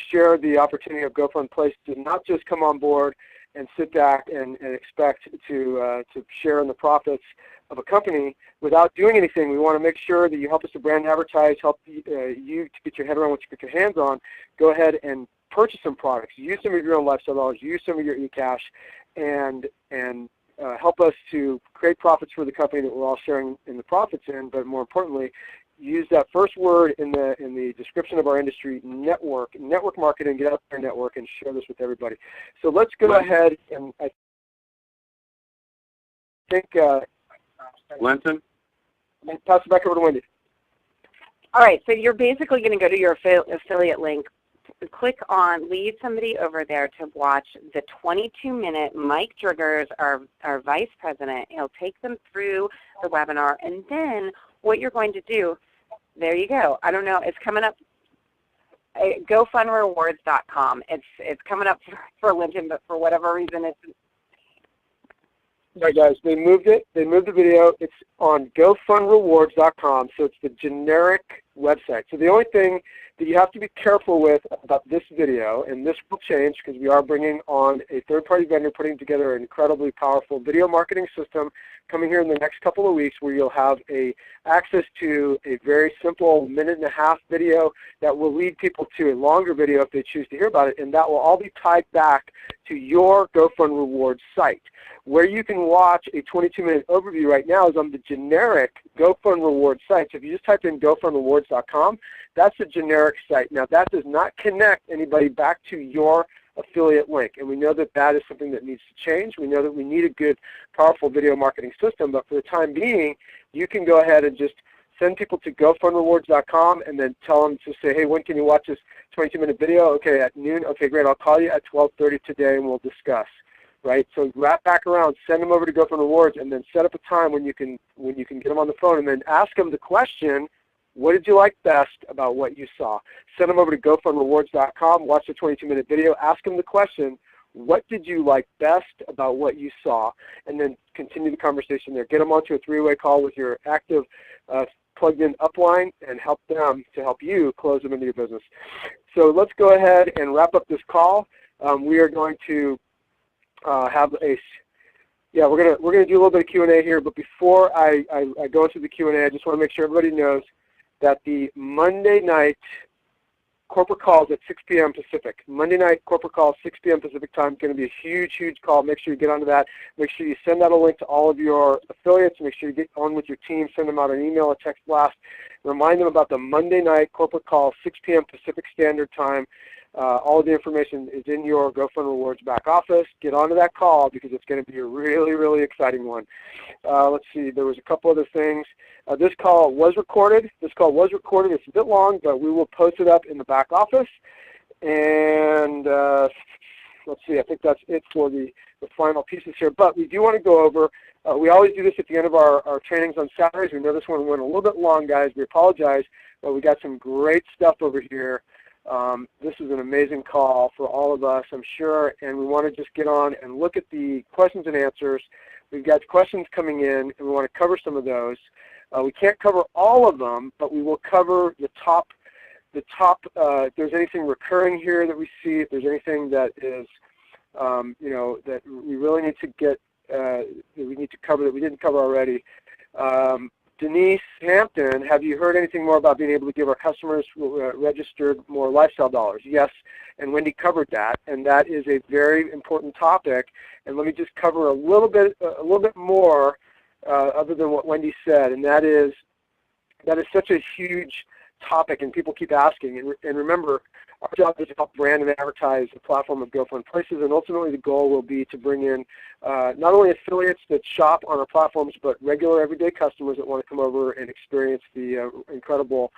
share the opportunity of GoFund Places, and not just come on board and sit back and expect to share in the profits of a company without doing anything. We want to make sure that you help us to brand advertise, help you to get your head around what you can get your hands on. Go ahead and purchase some products. Use some of your own lifestyle dollars. Use some of your eCash, and help us to create profits for the company that we're all sharing in the profits in. But more importantly, use that first word in the description of our industry, network marketing, get out there, network, and share this with everybody. So let's go ahead and I think Linton? pass it back over to Wendy. All right, so you're basically going to go to your affiliate link, click on, lead somebody over there to watch the 22-minute Mike Driggers, our vice president. He'll take them through the webinar, and then what you're going to do, there you go. I don't know, it's coming up, GoFundRewards.com. It's coming up for Linton, but for whatever reason, it's. All right, guys, they moved it. They moved the video. It's on GoFundRewards.com, so it's the generic website. So the only thing that you have to be careful with about this video, and this will change because we are bringing on a third-party vendor putting together an incredibly powerful video marketing system coming here in the next couple of weeks, where you'll have access to a very simple minute-and-a-half video that will lead people to a longer video if they choose to hear about it, and that will all be tied back to your GoFund Rewards site. Where you can watch a 22-minute overview right now is on the generic GoFund Rewards site. So if you just type in GoFundRewards.com, that's a generic site. Now that does not connect anybody back to your affiliate link, and we know that that is something that needs to change. We know that we need a good, powerful video marketing system, but for the time being, you can go ahead and just send people to GoFundRewards.com and then tell them to say, hey, when can you watch this 22-minute video? Okay, at noon. Okay, great. I'll call you at 12:30 today and we'll discuss. Right? So wrap back around, send them over to GoFund Rewards, and then set up a time when you can get them on the phone, and then ask them the question, what did you like best about what you saw? Send them over to GoFundRewards.com, watch the 22-minute video, ask them the question, what did you like best about what you saw? And then continue the conversation there. Get them onto a three-way call with your active plugged-in upline and help them to help you close them into your business. So let's go ahead and wrap up this call. We are going to we're gonna do a little bit of Q&A here, but before I go into the Q&A, I just want to make sure everybody knows that the Monday night corporate calls at 6 p.m. Pacific. Monday night corporate call, 6 p.m. Pacific time, going to be a huge, huge call. Make sure you get onto that. Make sure you send out a link to all of your affiliates. Make sure you get on with your team. Send them out an email, a text blast. Remind them about the Monday night corporate call, 6 p.m. Pacific Standard Time. All of the information is in your GoFund Rewards back office. Get onto that call because it's going to be a really, really exciting one. Let's see. There was a couple other things. This call was recorded. It's a bit long, but we will post it up in the back office. And let's see. I think that's it for the final pieces here. But we do want to go over. We always do this at the end of our trainings on Saturdays. We know this one went a little bit long, guys. We apologize, but we got some great stuff over here. This is an amazing call for all of us, I'm sure, and we want to just get on and look at the questions and answers. We've got questions coming in, and we want to cover some of those. We can't cover all of them, but we will cover the top. If there's anything recurring here that we see, if there's anything that is, that we really need to get, that we need to cover that we didn't cover already. Denise Hampton, have you heard anything more about being able to give our customers registered more lifestyle dollars? Yes, and Wendy covered that, and that is a very important topic. And let me just cover a little bit more other than what Wendy said, and that is such a huge topic, and people keep asking. And remember, our job is to help brand and advertise the platform of GoFund Places, and ultimately the goal will be to bring in not only affiliates that shop on our platforms, but regular everyday customers that want to come over and experience the incredible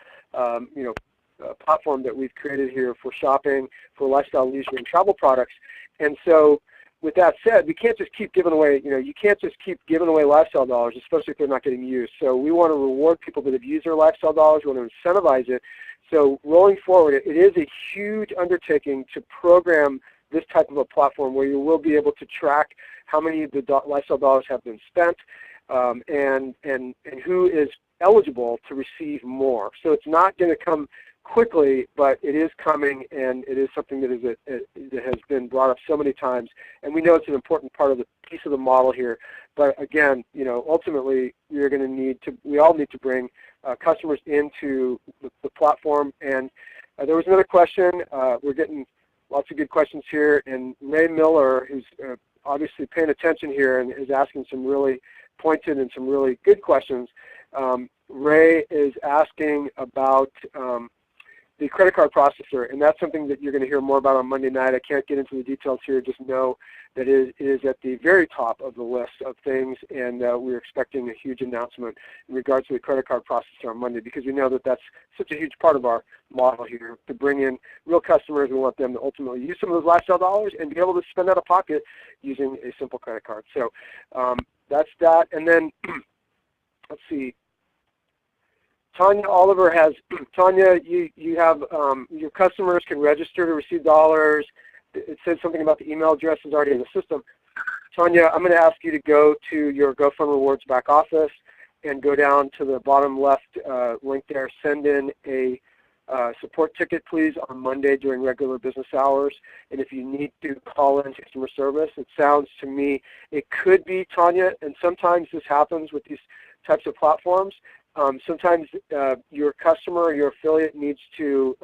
platform that we've created here for shopping, for lifestyle, leisure, and travel products. And so with that said, we can't just keep giving away, you can't just keep giving away lifestyle dollars, especially if they're not getting used. So we want to reward people that have used their lifestyle dollars. We want to incentivize it. So rolling forward, it is a huge undertaking to program this type of a platform where you will be able to track how many of the lifestyle dollars have been spent and who is eligible to receive more. So it's not going to come quickly, but it is coming, and it is something that has been brought up so many times, and we know it's an important part of the piece of the model here. But again, ultimately, we all need to bring customers into the platform. And there was another question. We're getting lots of good questions here, and Ray Miller, who's obviously paying attention here and is asking some really pointed and some really good questions. Ray is asking about the credit card processor, and that's something that you're going to hear more about on Monday night. I can't get into the details here. Just know that it is at the very top of the list of things, and we're expecting a huge announcement in regards to the credit card processor on Monday, because we know that that's such a huge part of our model here to bring in real customers. We want them to ultimately use some of those lifestyle dollars and be able to spend out of pocket using a simple credit card. So that's that. And then let's see. Tanya Oliver has, Tanya, you have, your customers can register to receive dollars. It says something about the email address is already in the system. Tanya, I'm going to ask you to go to your GoFund Rewards back office and go down to the bottom left link there. Send in a support ticket, please, on Monday during regular business hours. And if you need to call in customer service, it sounds to me it could be, Tanya, and sometimes this happens with these types of platforms. Sometimes your customer or your affiliate needs to,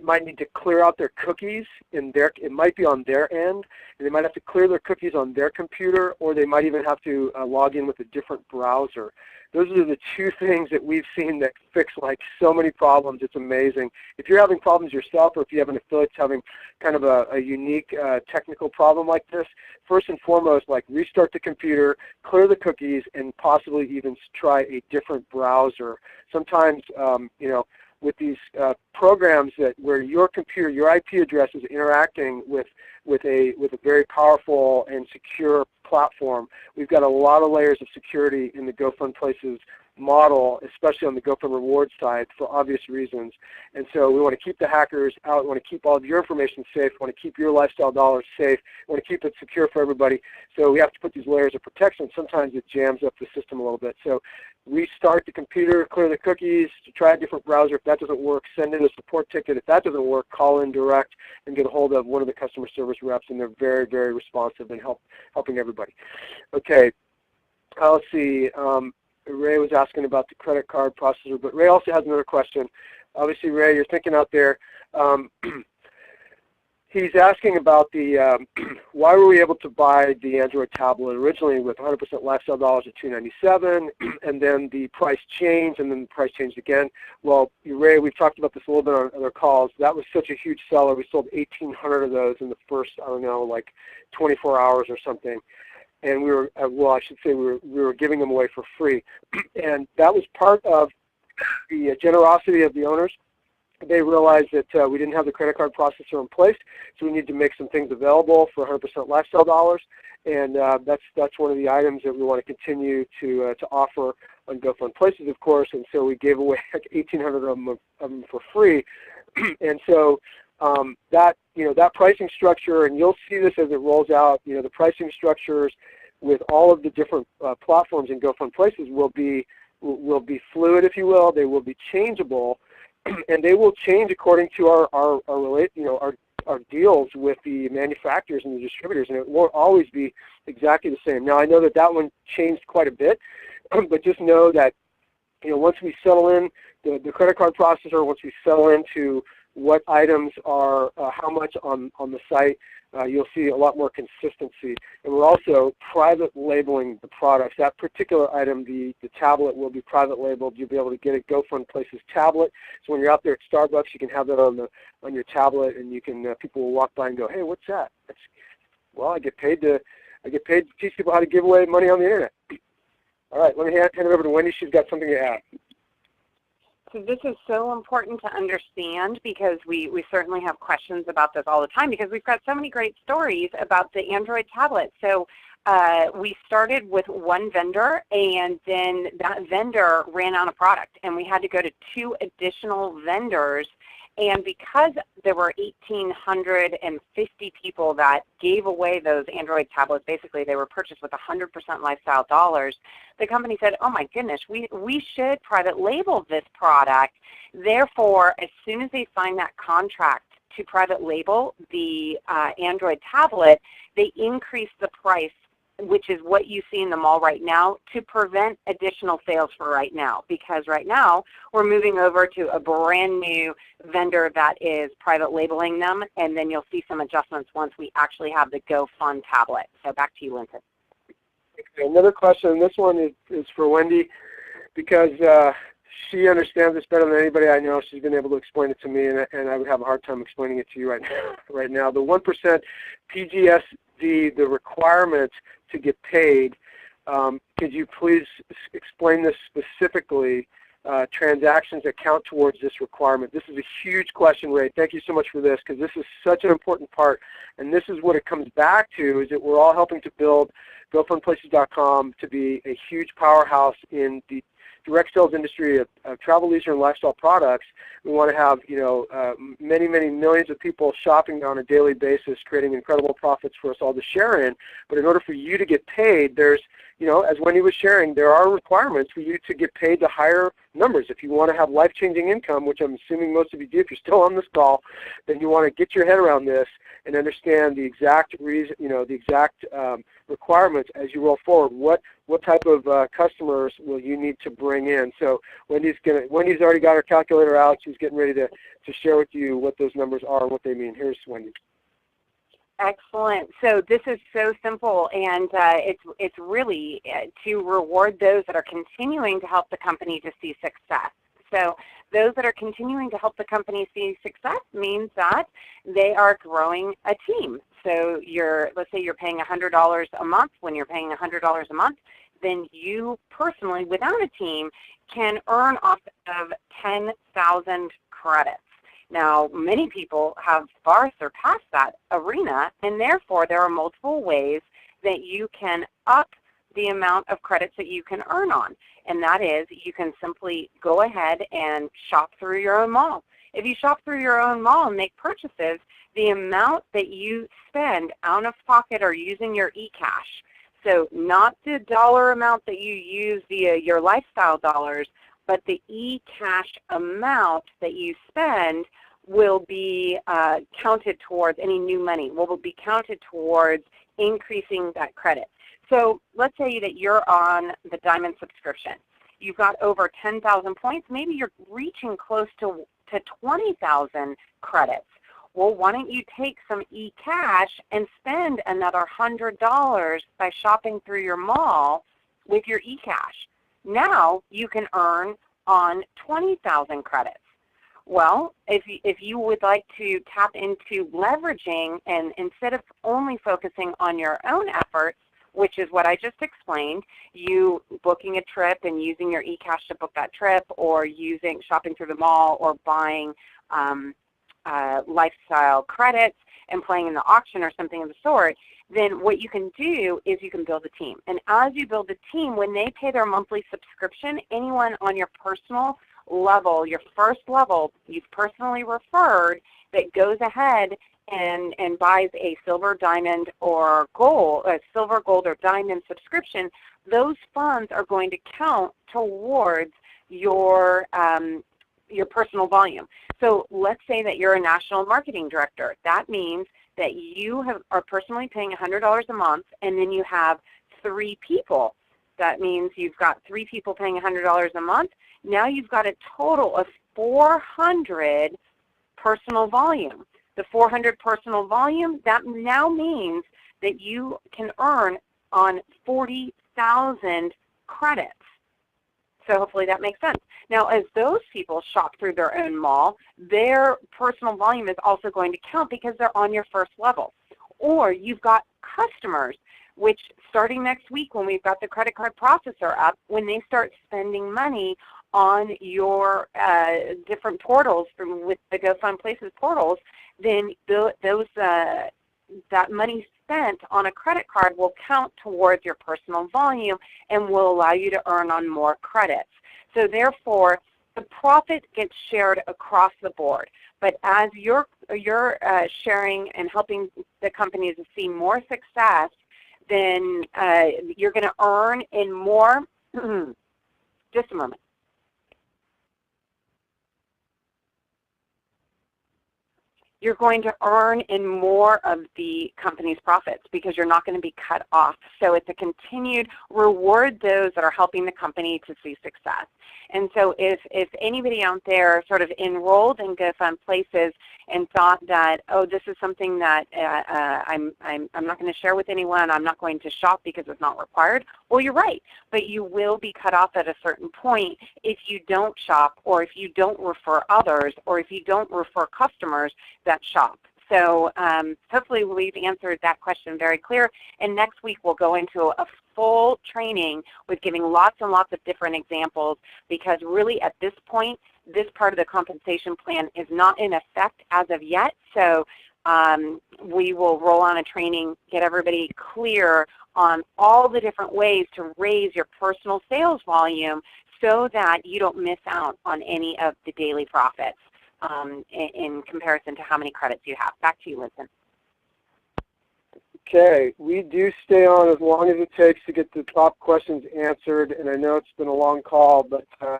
might need to clear out their cookies it might be on their end, and they might have to clear their cookies on their computer, or they might even have to log in with a different browser. Those are the two things that we've seen that fix like so many problems. It's amazing. If you're having problems yourself, or if you have an affiliate having kind of a unique technical problem like this, first and foremost, like restart the computer, clear the cookies, and possibly even try a different browser. Sometimes, you know, with these programs where your computer, your IP address is interacting with a very powerful and secure platform, we've got a lot of layers of security in the GoFund Places model, especially on the GoFund Rewards side, for obvious reasons. And so we want to keep the hackers out. We want to keep all of your information safe. We want to keep your lifestyle dollars safe. We want to keep it secure for everybody. So we have to put these layers of protection. Sometimes it jams up the system a little bit. So restart the computer, clear the cookies, try a different browser. If that doesn't work, send in a support ticket. If that doesn't work, call in direct and get a hold of one of the customer service reps, and they're very, very responsive and helping everybody. Okay, let's see. Ray was asking about the credit card processor, but Ray also has another question. Obviously, Ray, you're thinking out there. He's asking about the why were we able to buy the Android tablet originally with 100% lifestyle dollars at $297, and then the price changed, and then the price changed again. Well, Ray, we've talked about this a little bit on other calls. That was such a huge seller. We sold 1,800 of those in the first, I don't know, like 24 hours or something. And we were, well, I should say we were giving them away for free. And that was part of the generosity of the owners. They realized that we didn't have the credit card processor in place, so we need to make some things available for 100% lifestyle dollars. And that's one of the items that we want to continue to offer on GoFund Places, of course. And so we gave away like 1,800 of them for free. And so that pricing structure, and you'll see this as it rolls out, the pricing structures with all of the different platforms in GoFund Places will be fluid, if you will. They will be changeable, and they will change according to our deals with the manufacturers and the distributors, and it won't always be exactly the same. Now, I know that one changed quite a bit, but just know that once we settle in the credit card processor, once we settle into what items are how much on the site, you'll see a lot more consistency. And we're also private labeling the products. That particular item, the tablet, will be private labeled. You'll be able to get a GoFund Places tablet. So when you're out there at Starbucks, you can have that on your tablet, and you can people will walk by and go, "Hey, what's that?" Well, I get paid to teach people how to give away money on the internet. All right, let me hand it over to Wendy. She's got something to add. So this is so important to understand, because we certainly have questions about this all the time, because we've got so many great stories about the Android tablet. So we started with one vendor, and then that vendor ran out of product, and we had to go to 2 additional vendors. And because there were 1,850 people that gave away those Android tablets, basically they were purchased with 100% lifestyle dollars, the company said, oh my goodness, we should private label this product. Therefore, as soon as they signed that contract to private label the Android tablet, they increased the price, which is what you see in the mall right now, to prevent additional sales for right now. Because right now, we're moving over to a brand new vendor that is private labeling them, and then you'll see some adjustments once we actually have the GoFund tablet. So back to you, Linton. Another question, and this one is for Wendy. because she understands this better than anybody I know. She's been able to explain it to me, and I would have a hard time explaining it to you right now. The 1% PGSD, the requirement to get paid, could you please explain this specifically, transactions that count towards this requirement? This is a huge question, Ray. Thank you so much for this, because this is such an important part, and this is what it comes back to, is that we're all helping to build GoFundPlaces.com to be a huge powerhouse in the direct sales industry of travel, leisure, and lifestyle products. We want to have, many, many millions of people shopping on a daily basis, creating incredible profits for us all to share in. But in order for you to get paid, there's, as Wendy was sharing, there are requirements for you to get paid to higher numbers. If you want to have life-changing income, which I'm assuming most of you do if you're still on this call, then you want to get your head around this and understand the exact reason, the exact requirements as you roll forward. What type of customers will you need to bring in? So Wendy's already got her calculator out. She's getting ready to share with you what those numbers are and what they mean. Here's Wendy. Excellent. So this is so simple, and it's really to reward those that are continuing to help the company to see success. So those that are continuing to help the company see success means that they are growing a team. So let's say you're paying $100 a month. When you're paying $100 a month, then you personally, without a team, can earn off of 10,000 credits. Now, many people have far surpassed that arena, and therefore there are multiple ways that you can up the amount of credits that you can earn on. And that is, you can simply go ahead and shop through your own mall. If you shop through your own mall and make purchases, the amount that you spend out of pocket or using your eCash, so not the dollar amount that you use via your lifestyle dollars, but the eCash amount that you spend will be counted towards any new money, will be counted towards increasing that credit. So let's say that you're on the Diamond subscription. You've got over 10,000 points. Maybe you're reaching close to 20,000 credits. Well, why don't you take some eCash and spend another $100 by shopping through your mall with your eCash? Now you can earn on 20,000 credits. Well, if you would like to tap into leveraging, and instead of only focusing on your own efforts, which is what I just explained, you booking a trip and using your eCash to book that trip, or shopping through the mall, or buying lifestyle credits and playing in the auction or something of the sort, then what you can do is you can build a team. And as you build a team, when they pay their monthly subscription, anyone on your personal level, your first level, you've personally referred, that goes ahead and buys a silver, diamond, or gold, a silver, gold, or diamond subscription, those funds are going to count towards your personal volume. So let's say that you're a national marketing director. That means that you are personally paying $100 a month, and then you have 3 people. That means you've got 3 people paying $100 a month. Now you've got a total of 400 personal volume. The 400 personal volume, that now means that you can earn on 40,000 credits. So hopefully that makes sense. Now, as those people shop through their own mall, their personal volume is also going to count because they're on your first level. Or you've got customers, which starting next week when we've got the credit card processor up, when they start spending money on your different portals with the GoFundPlaces portals, then that money spent on a credit card will count towards your personal volume and will allow you to earn on more credits. So therefore, the profit gets shared across the board. But as you're sharing and helping the companies to see more success, then you're going to earn in more. Just a moment. you're going to earn in more of the company's profits because you're not going to be cut off. So it's a continued reward those that are helping the company to see success. And so if anybody out there sort of enrolled in GoFund Places and thought that, oh, this is something that I'm not going to share with anyone, I'm not going to shop because it's not required, well, you're right. But you will be cut off at a certain point if you don't shop, or if you don't refer others, or if you don't refer customers that shop. So hopefully we've answered that question very clear. And next week we'll go into a full training with giving lots and lots of different examples, because really at this point, this part of the compensation plan is not in effect as of yet. So we will roll on a training, get everybody clear on all the different ways to raise your personal sales volume so that you don't miss out on any of the daily profits in comparison to how many credits you have. Back to you, Linton. Okay, we do stay on as long as it takes to get the top questions answered, and I know it's been a long call, but there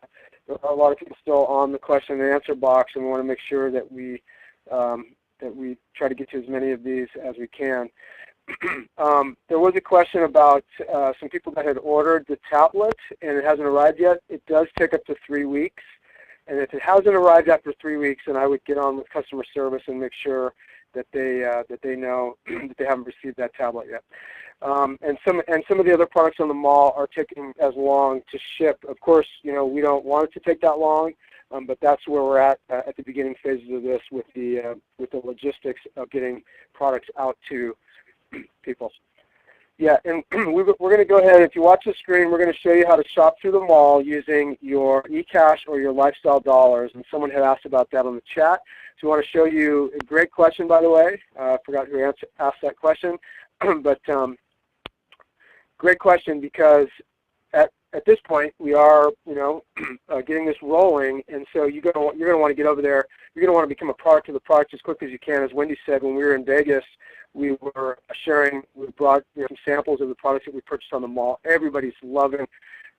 are a lot of people still on the question and answer box, and we want to make sure that we try to get to as many of these as we can. There was a question about some people that had ordered the tablet and it hasn't arrived yet. It does take up to 3 weeks, and if it hasn't arrived after 3 weeks, then I would get on with customer service and make sure that they know that they haven't received that tablet yet. And some of the other products on the mall are taking as long to ship. Of course, you know, we don't want it to take that long, but that's where we're at the beginning phases of this with the logistics of getting products out to people. Yeah, and we're going to go ahead. If you watch the screen, we're going to show you how to shop through the mall using your eCash or your Lifestyle Dollars. And someone had asked about that on the chat. So we want to show you a great question, by the way. I forgot who asked that question, but great question, because at this point we are, you know, getting this rolling, and so you're going to want to get over there. You're going to want to become a product of the product as quickly as you can. As Wendy said, when we were in Vegas, we were sharing, we brought some samples of the products that we purchased on the mall. Everybody's loving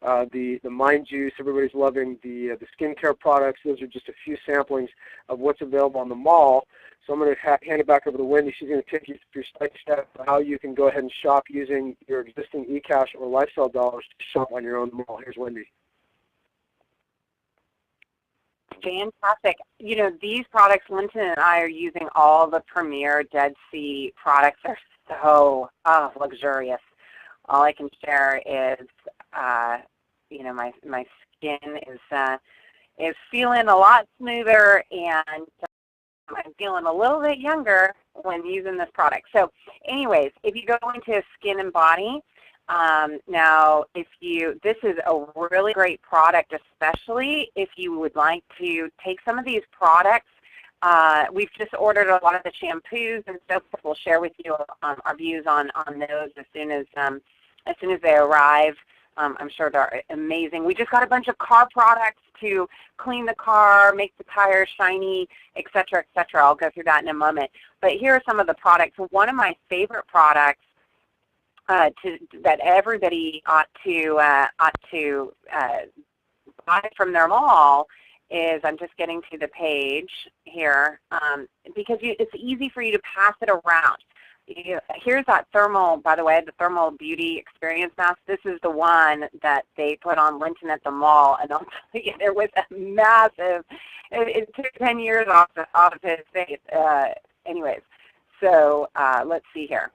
the Mind Juice. Everybody's loving the skincare products. Those are just a few samplings of what's available on the mall. So I'm going to hand it back over to Wendy. She's going to take you through step by step how you can go ahead and shop using your existing eCash or Lifestyle Dollars to shop on your own mall. Here's Wendy. Fantastic. You know, these products, Linton and I are using all the Premier Dead Sea products. They're so luxurious. All I can share is, you know, my skin is feeling a lot smoother, and I'm feeling a little bit younger when using this product. So anyways, if you go into Skin and Body, now this is a really great product, especially if you would like to take some of these products. We've just ordered a lot of the shampoos and so forth. We'll share with you our views on those as soon as they arrive. I'm sure they're amazing. We just got a bunch of car products to clean the car, make the tires shiny, et cetera, et cetera. I'll go through that in a moment. But here are some of the products. One of my favorite products that everybody ought to buy from their mall is, I'm just getting to the page here, because it's easy for you to pass it around. Here's that thermal, by the way, the Thermal Beauty Experience Mask. This is the one that they put on Linton at the mall, and I'll tell you, there was a massive, it took 10 years off of his face. Anyways, so let's see here.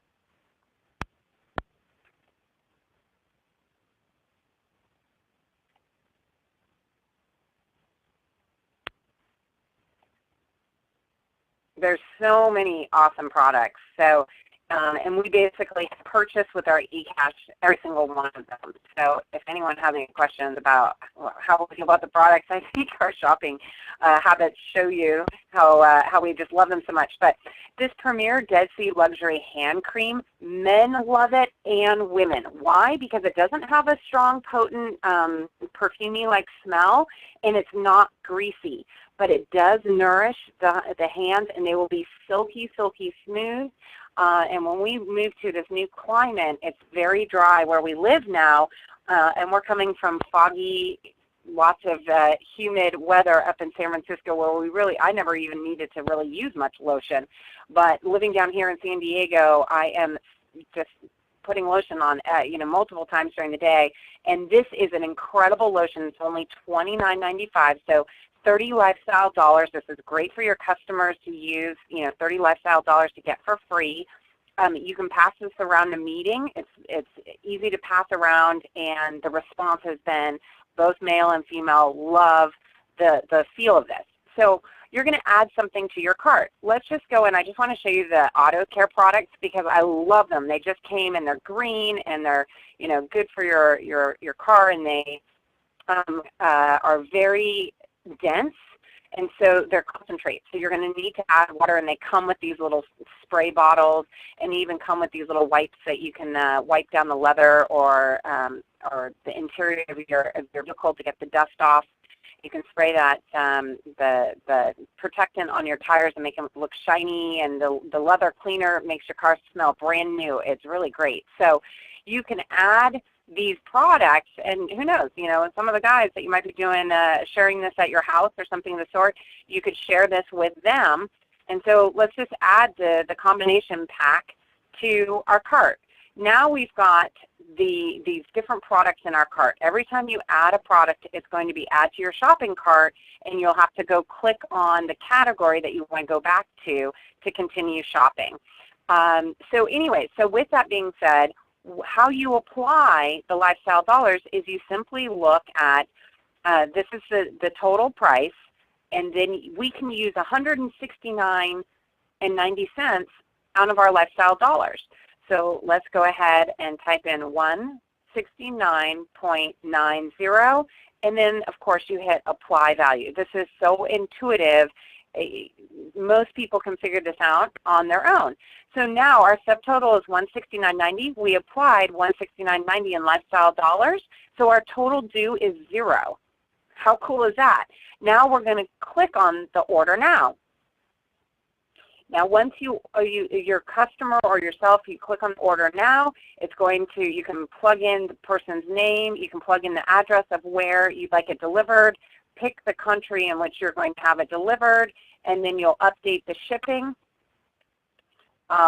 There's so many awesome products. So, and we basically purchase with our eCash every single one of them. So if anyone has any questions about how we feel about the products, I think our shopping habits show you how we just love them so much. But this Premier Dead Sea Luxury Hand Cream, men love it and women. Why? Because it doesn't have a strong, potent, perfumey-like smell, and it's not greasy. But it does nourish the hands, and they will be silky, silky smooth. And when we move to this new climate, it's very dry where we live now, and we're coming from foggy lots of humid weather up in San Francisco where I never even needed to really use much lotion. But living down here in San Diego, I am just putting lotion on multiple times during the day. And this is an incredible lotion. It's only $29.95, so 30 lifestyle dollars. This is great for your customers to use, 30 lifestyle dollars to get for free. You can pass this around a meeting. It's easy to pass around, and the response has been both male and female love the feel of this. So you're going to add something to your cart. Let's just go, and I just want to show you the auto care products because I love them. They just came, and they're green, and they're good for your car, and they are very dense. And so they're concentrates. So you're going to need to add water, and they come with these little spray bottles, and even come with these little wipes that you can wipe down the leather or the interior of your vehicle to get the dust off. You can spray that the protectant on your tires and make them look shiny, and the leather cleaner makes your car smell brand new. It's really great. So you can add these products, and who knows, some of the guys that you might be doing sharing this at your house or something of the sort, you could share this with them. And so let's just add the combination pack to our cart. Now we've got these different products in our cart. Every time you add a product, it's going to be add to your shopping cart, and you'll have to go click on the category that you want to go back to continue shopping. So anyway, so with that being said, how you apply the lifestyle dollars is you simply look at, this is the total price, and then we can use $169.90 out of our lifestyle dollars. So let's go ahead and type in 169.90, and then of course you hit apply value. This is so intuitive. Most people can figure this out on their own. So now our subtotal is $169.90. We applied $169.90 in lifestyle dollars, so our total due is 0. How cool is that? Now we're going to click on the order now. Now once your customer or yourself, you click on order now, it's going to, you can plug in the person's name, you can plug in the address of where you'd like it delivered, pick the country in which you're going to have it delivered, and then you'll update the shipping.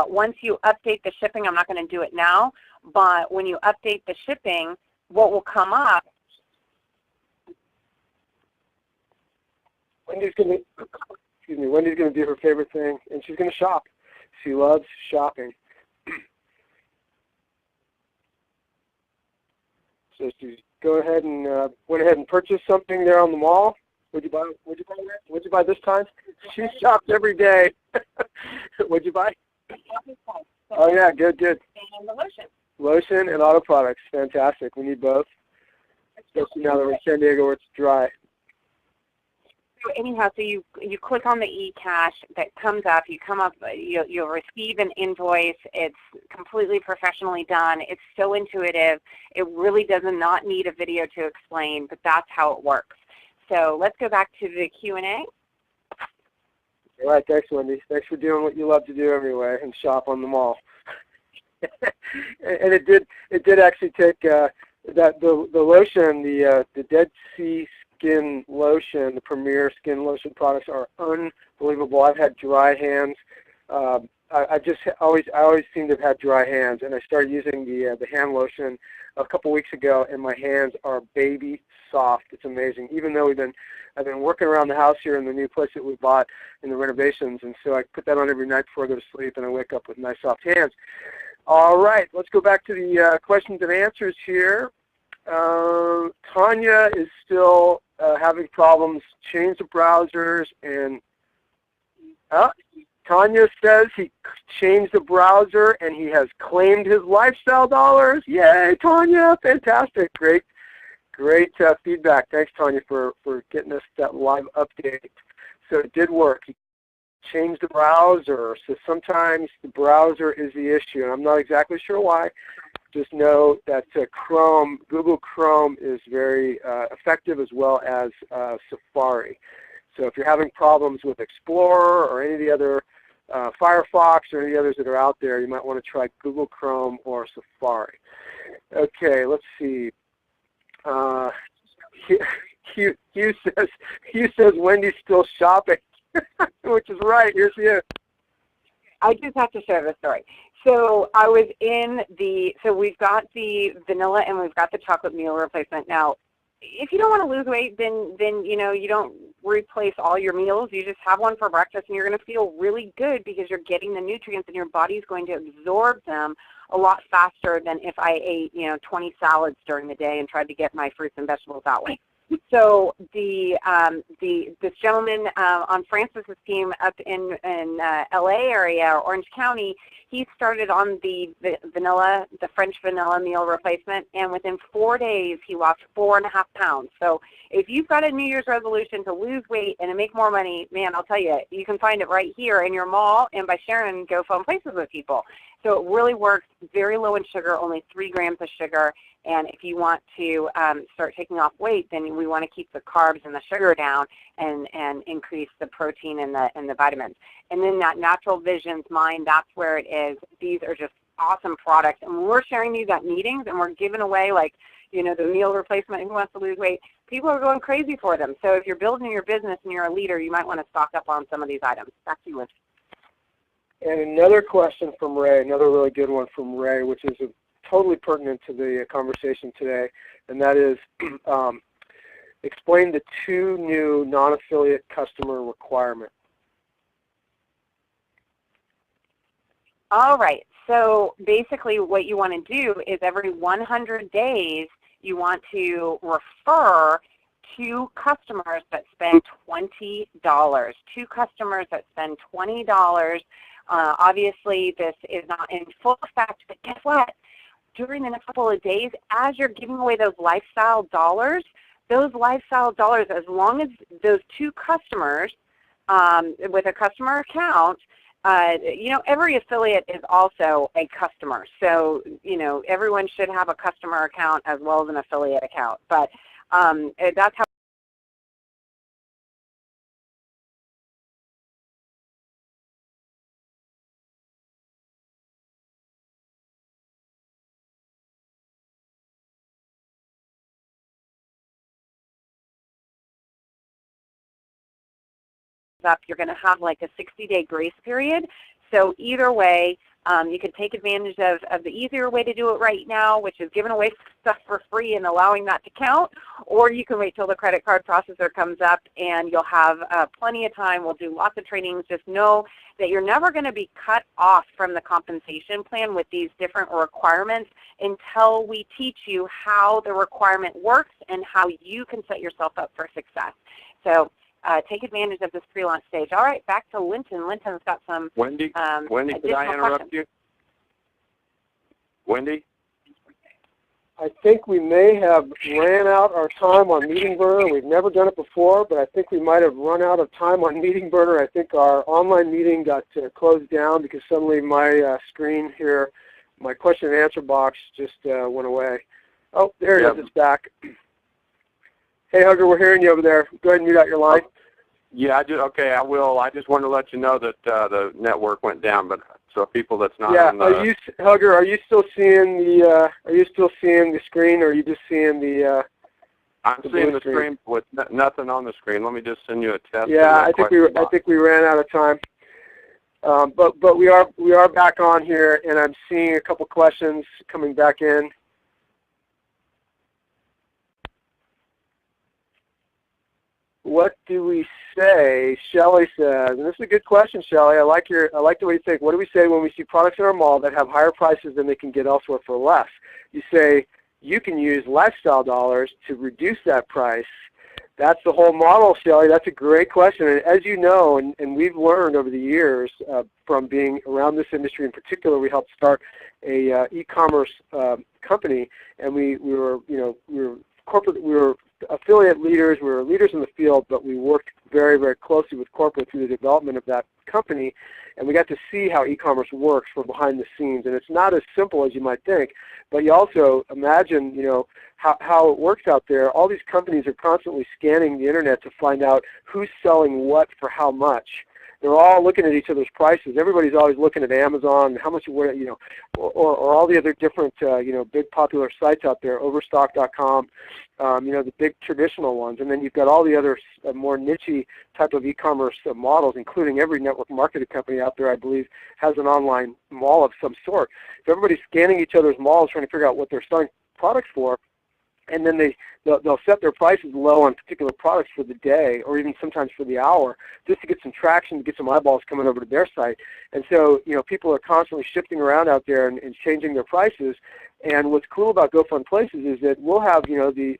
Once you update the shipping, I'm not going to do it now, but when you update the shipping, what will come up? Wendy's going to do her favorite thing, and she's going to shop. She loves shopping. So she's go ahead and went ahead and purchased something there on the mall. What'd you buy? What'd you buy this time? She shops every day. What'd you buy? Oh yeah, good. And the lotion. Lotion and auto products, fantastic. We need both, especially now that we're in San Diego where it's dry. So anyhow, so you click on the eCash that comes up. You come up. You'll receive an invoice. It's completely professionally done. It's so intuitive. It really does not need a video to explain, but that's how it works. So let's go back to the Q&A. All right, thanks, Wendy. Thanks for doing what you love to do anyway, and shop on the mall. And it did actually take the lotion, the Dead Sea Skin Lotion, the Premier Skin Lotion products are unbelievable. I've had dry hands. I always seem to have had dry hands, and I started using the hand lotion a couple weeks ago, and my hands are baby soft. It's amazing. Even though I've been working around the house here in the new place that we bought in the renovations, and so I put that on every night before I go to sleep, and I wake up with nice soft hands. All right, let's go back to the questions and answers here. Tanya is still having problems. Change the browsers, and Tanya says he changed the browser and he has claimed his lifestyle dollars. Yay, Tanya! Fantastic. Great feedback. Thanks, Tanya, for getting us that live update. So it did work. He changed the browser. So sometimes the browser is the issue, and I'm not exactly sure why. Just know that Google Chrome is very effective, as well as Safari. So if you're having problems with Explorer or any of the other Firefox or any others that are out there, you might want to try Google Chrome or Safari. Okay, let's see. Hugh says Wendy's still shopping, which is right. Here's Hugh. I just have to share the story. So I was in so we've got the vanilla and we've got the chocolate meal replacement. Now, if you don't want to lose weight, then you don't replace all your meals. You just have one for breakfast, and you're going to feel really good because you're getting the nutrients, and your body's going to absorb them a lot faster than if I ate 20 salads during the day and tried to get my fruits and vegetables that way. So this gentleman on Francis's team up in LA area or Orange County, he started on the French vanilla meal replacement, and within 4 days he lost 4.5 pounds. So if you've got a New Year's resolution to lose weight and to make more money, man, I'll tell you, you can find it right here in your mall and by sharing GoFundMe places with people. So it really works, very low in sugar, only 3 grams of sugar. And if you want to start taking off weight, then we want to keep the carbs and the sugar down and increase the protein and the vitamins. And then that Natural Visions Mind, that's where it is. These are just awesome products. And when we're sharing these at meetings and we're giving away, like, the meal replacement, who wants to lose weight, people are going crazy for them. So if you're building your business and you're a leader, you might want to stock up on some of these items. Back to you, Liz. And another question from Ray, another really good one from Ray, which is totally pertinent to the conversation today, and that is explain the 2 new non-affiliate customer requirements. All right. So basically what you want to do is every 100 days you want to refer 2 customers that spend $20. 2 customers that spend $20. Obviously, this is not in full effect, but guess what? During the next couple of days, as you're giving away those lifestyle dollars, as long as those 2 customers with a customer account, every affiliate is also a customer. So, everyone should have a customer account as well as an affiliate account. But that's how up, you're going to have like a 60-day grace period. So either way, you can take advantage of the easier way to do it right now, which is giving away stuff for free and allowing that to count, or you can wait till the credit card processor comes up and you'll have plenty of time. We'll do lots of trainings. Just know that you're never going to be cut off from the compensation plan with these different requirements until we teach you how the requirement works and how you can set yourself up for success. So take advantage of this pre-launch stage. All right, back to Linton. Linton's got some Wendy, could I interrupt you? Wendy? I think we may have ran out our time on Meeting Burner. We've never done it before, but I think we might have run out of time on Meeting Burner. I think our online meeting got closed down because suddenly my screen here, my question and answer box just went away. Oh, there it is. It's back. Hey, Hugger, we're hearing you over there. Go ahead and mute out your line. Yeah, okay, I will. I just wanted to let you know that the network went down, but so people that's not on the... Hugger, are you still seeing the screen, or are you just seeing the I'm seeing the screen with nothing on the screen. Let me just send you a test. Yeah, I think we ran out of time. But we are back on here, and I'm seeing a couple questions coming back in. What do we say? Shelley says, and this is a good question, Shelley. I like the way you think. What do we say when we see products in our mall that have higher prices than they can get elsewhere for less? You say you can use lifestyle dollars to reduce that price. That's the whole model, Shelley. That's a great question. And as you know, and we've learned over the years from being around this industry in particular, we helped start a e-commerce company, and we were affiliate leaders, we were leaders in the field, but we worked very, very closely with corporate through the development of that company, and we got to see how e-commerce works from behind the scenes. And it's not as simple as you might think, but you also imagine, how it works out there. All these companies are constantly scanning the internet to find out who's selling what for how much. they're all looking at each other's prices. Everybody's always looking at Amazon, how much, you know, or all the other different, you know, big popular sites out there, Overstock.com, you know, the big traditional ones. And then you've got all the other more niche type of e-commerce models, including every network marketing company out there, I believe, has an online mall of some sort. So everybody's scanning each other's malls, trying to figure out what they're selling products for, and then they'll set their prices low on particular products for the day, or even sometimes for the hour, just to get some traction, to get some eyeballs coming over to their site. And so, you know, people are constantly shifting around out there and changing their prices. And what's cool about GoFund Places is that we'll have, you know, the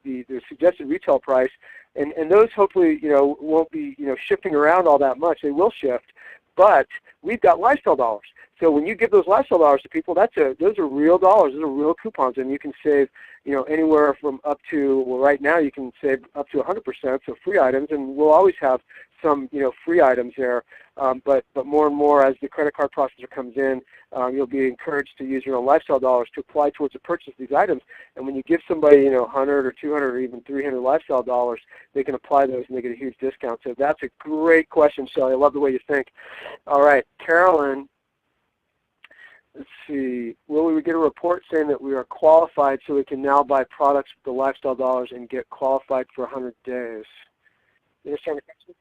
suggested retail price, and those hopefully, you know, won't be, you know, shifting around all that much. They will shift, but we've got lifestyle dollars. So when you give those lifestyle dollars to people, those are real dollars. Those are real coupons, and you can save, you know, anywhere from up to, well, right now you can save up to 100%, so free items, and we'll always have some, you know, free items there. But more and more as the credit card processor comes in, you'll be encouraged to use your own lifestyle dollars to apply towards the purchase of these items. And when you give somebody, you know, 100 or 200 or even 300 lifestyle dollars, they can apply those and they get a huge discount. So that's a great question, Shelley. I love the way you think. All right, Carolyn. Let's see, will we get a report saying that we are qualified so we can now buy products with the lifestyle dollars and get qualified for 100 days? You understand the question?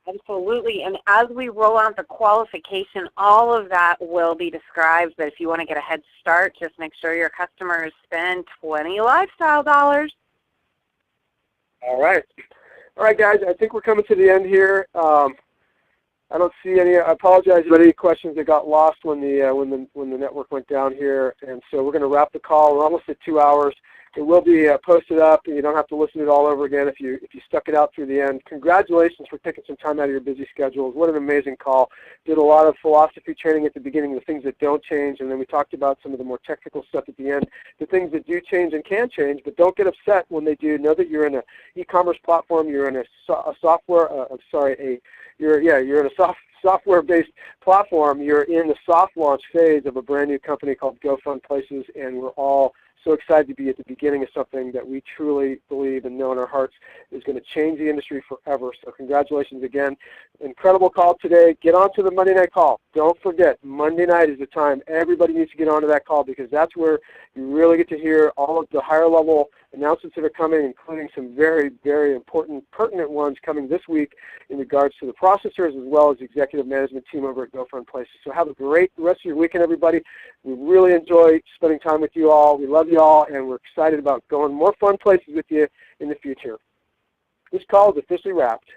Absolutely, and as we roll out the qualification, all of that will be described, but if you want to get a head start, just make sure your customers spend 20 lifestyle dollars. All right. All right, guys, I think we're coming to the end here. I don't see any. I apologize for any questions that got lost when the network went down here, and so we're going to wrap the call. We're almost at 2 hours. It will be posted up, and you don't have to listen to it all over again if you stuck it out through the end. Congratulations for taking some time out of your busy schedules. What an amazing call. Did a lot of philosophy training at the beginning, the things that don't change, and then we talked about some of the more technical stuff at the end, the things that do change and can change, but don't get upset when they do. Know that you're in an e-commerce platform, you're in a software-based platform. You're in the soft launch phase of a brand new company called GoFund Places, and we're all so excited to be at the beginning of something that we truly believe and know in our hearts is going to change the industry forever. So congratulations again. Incredible call today. Get on to the Monday night call. Don't forget, Monday night is the time everybody needs to get onto that call, because that's where you really get to hear all of the higher level announcements that are coming, including some very, very important, pertinent ones coming this week in regards to the processors as well as the executive management team over at GoFund Places. So have a great rest of your weekend, everybody. We really enjoy spending time with you all. We love you all, and we're excited about going more fun places with you in the future. This call is officially wrapped.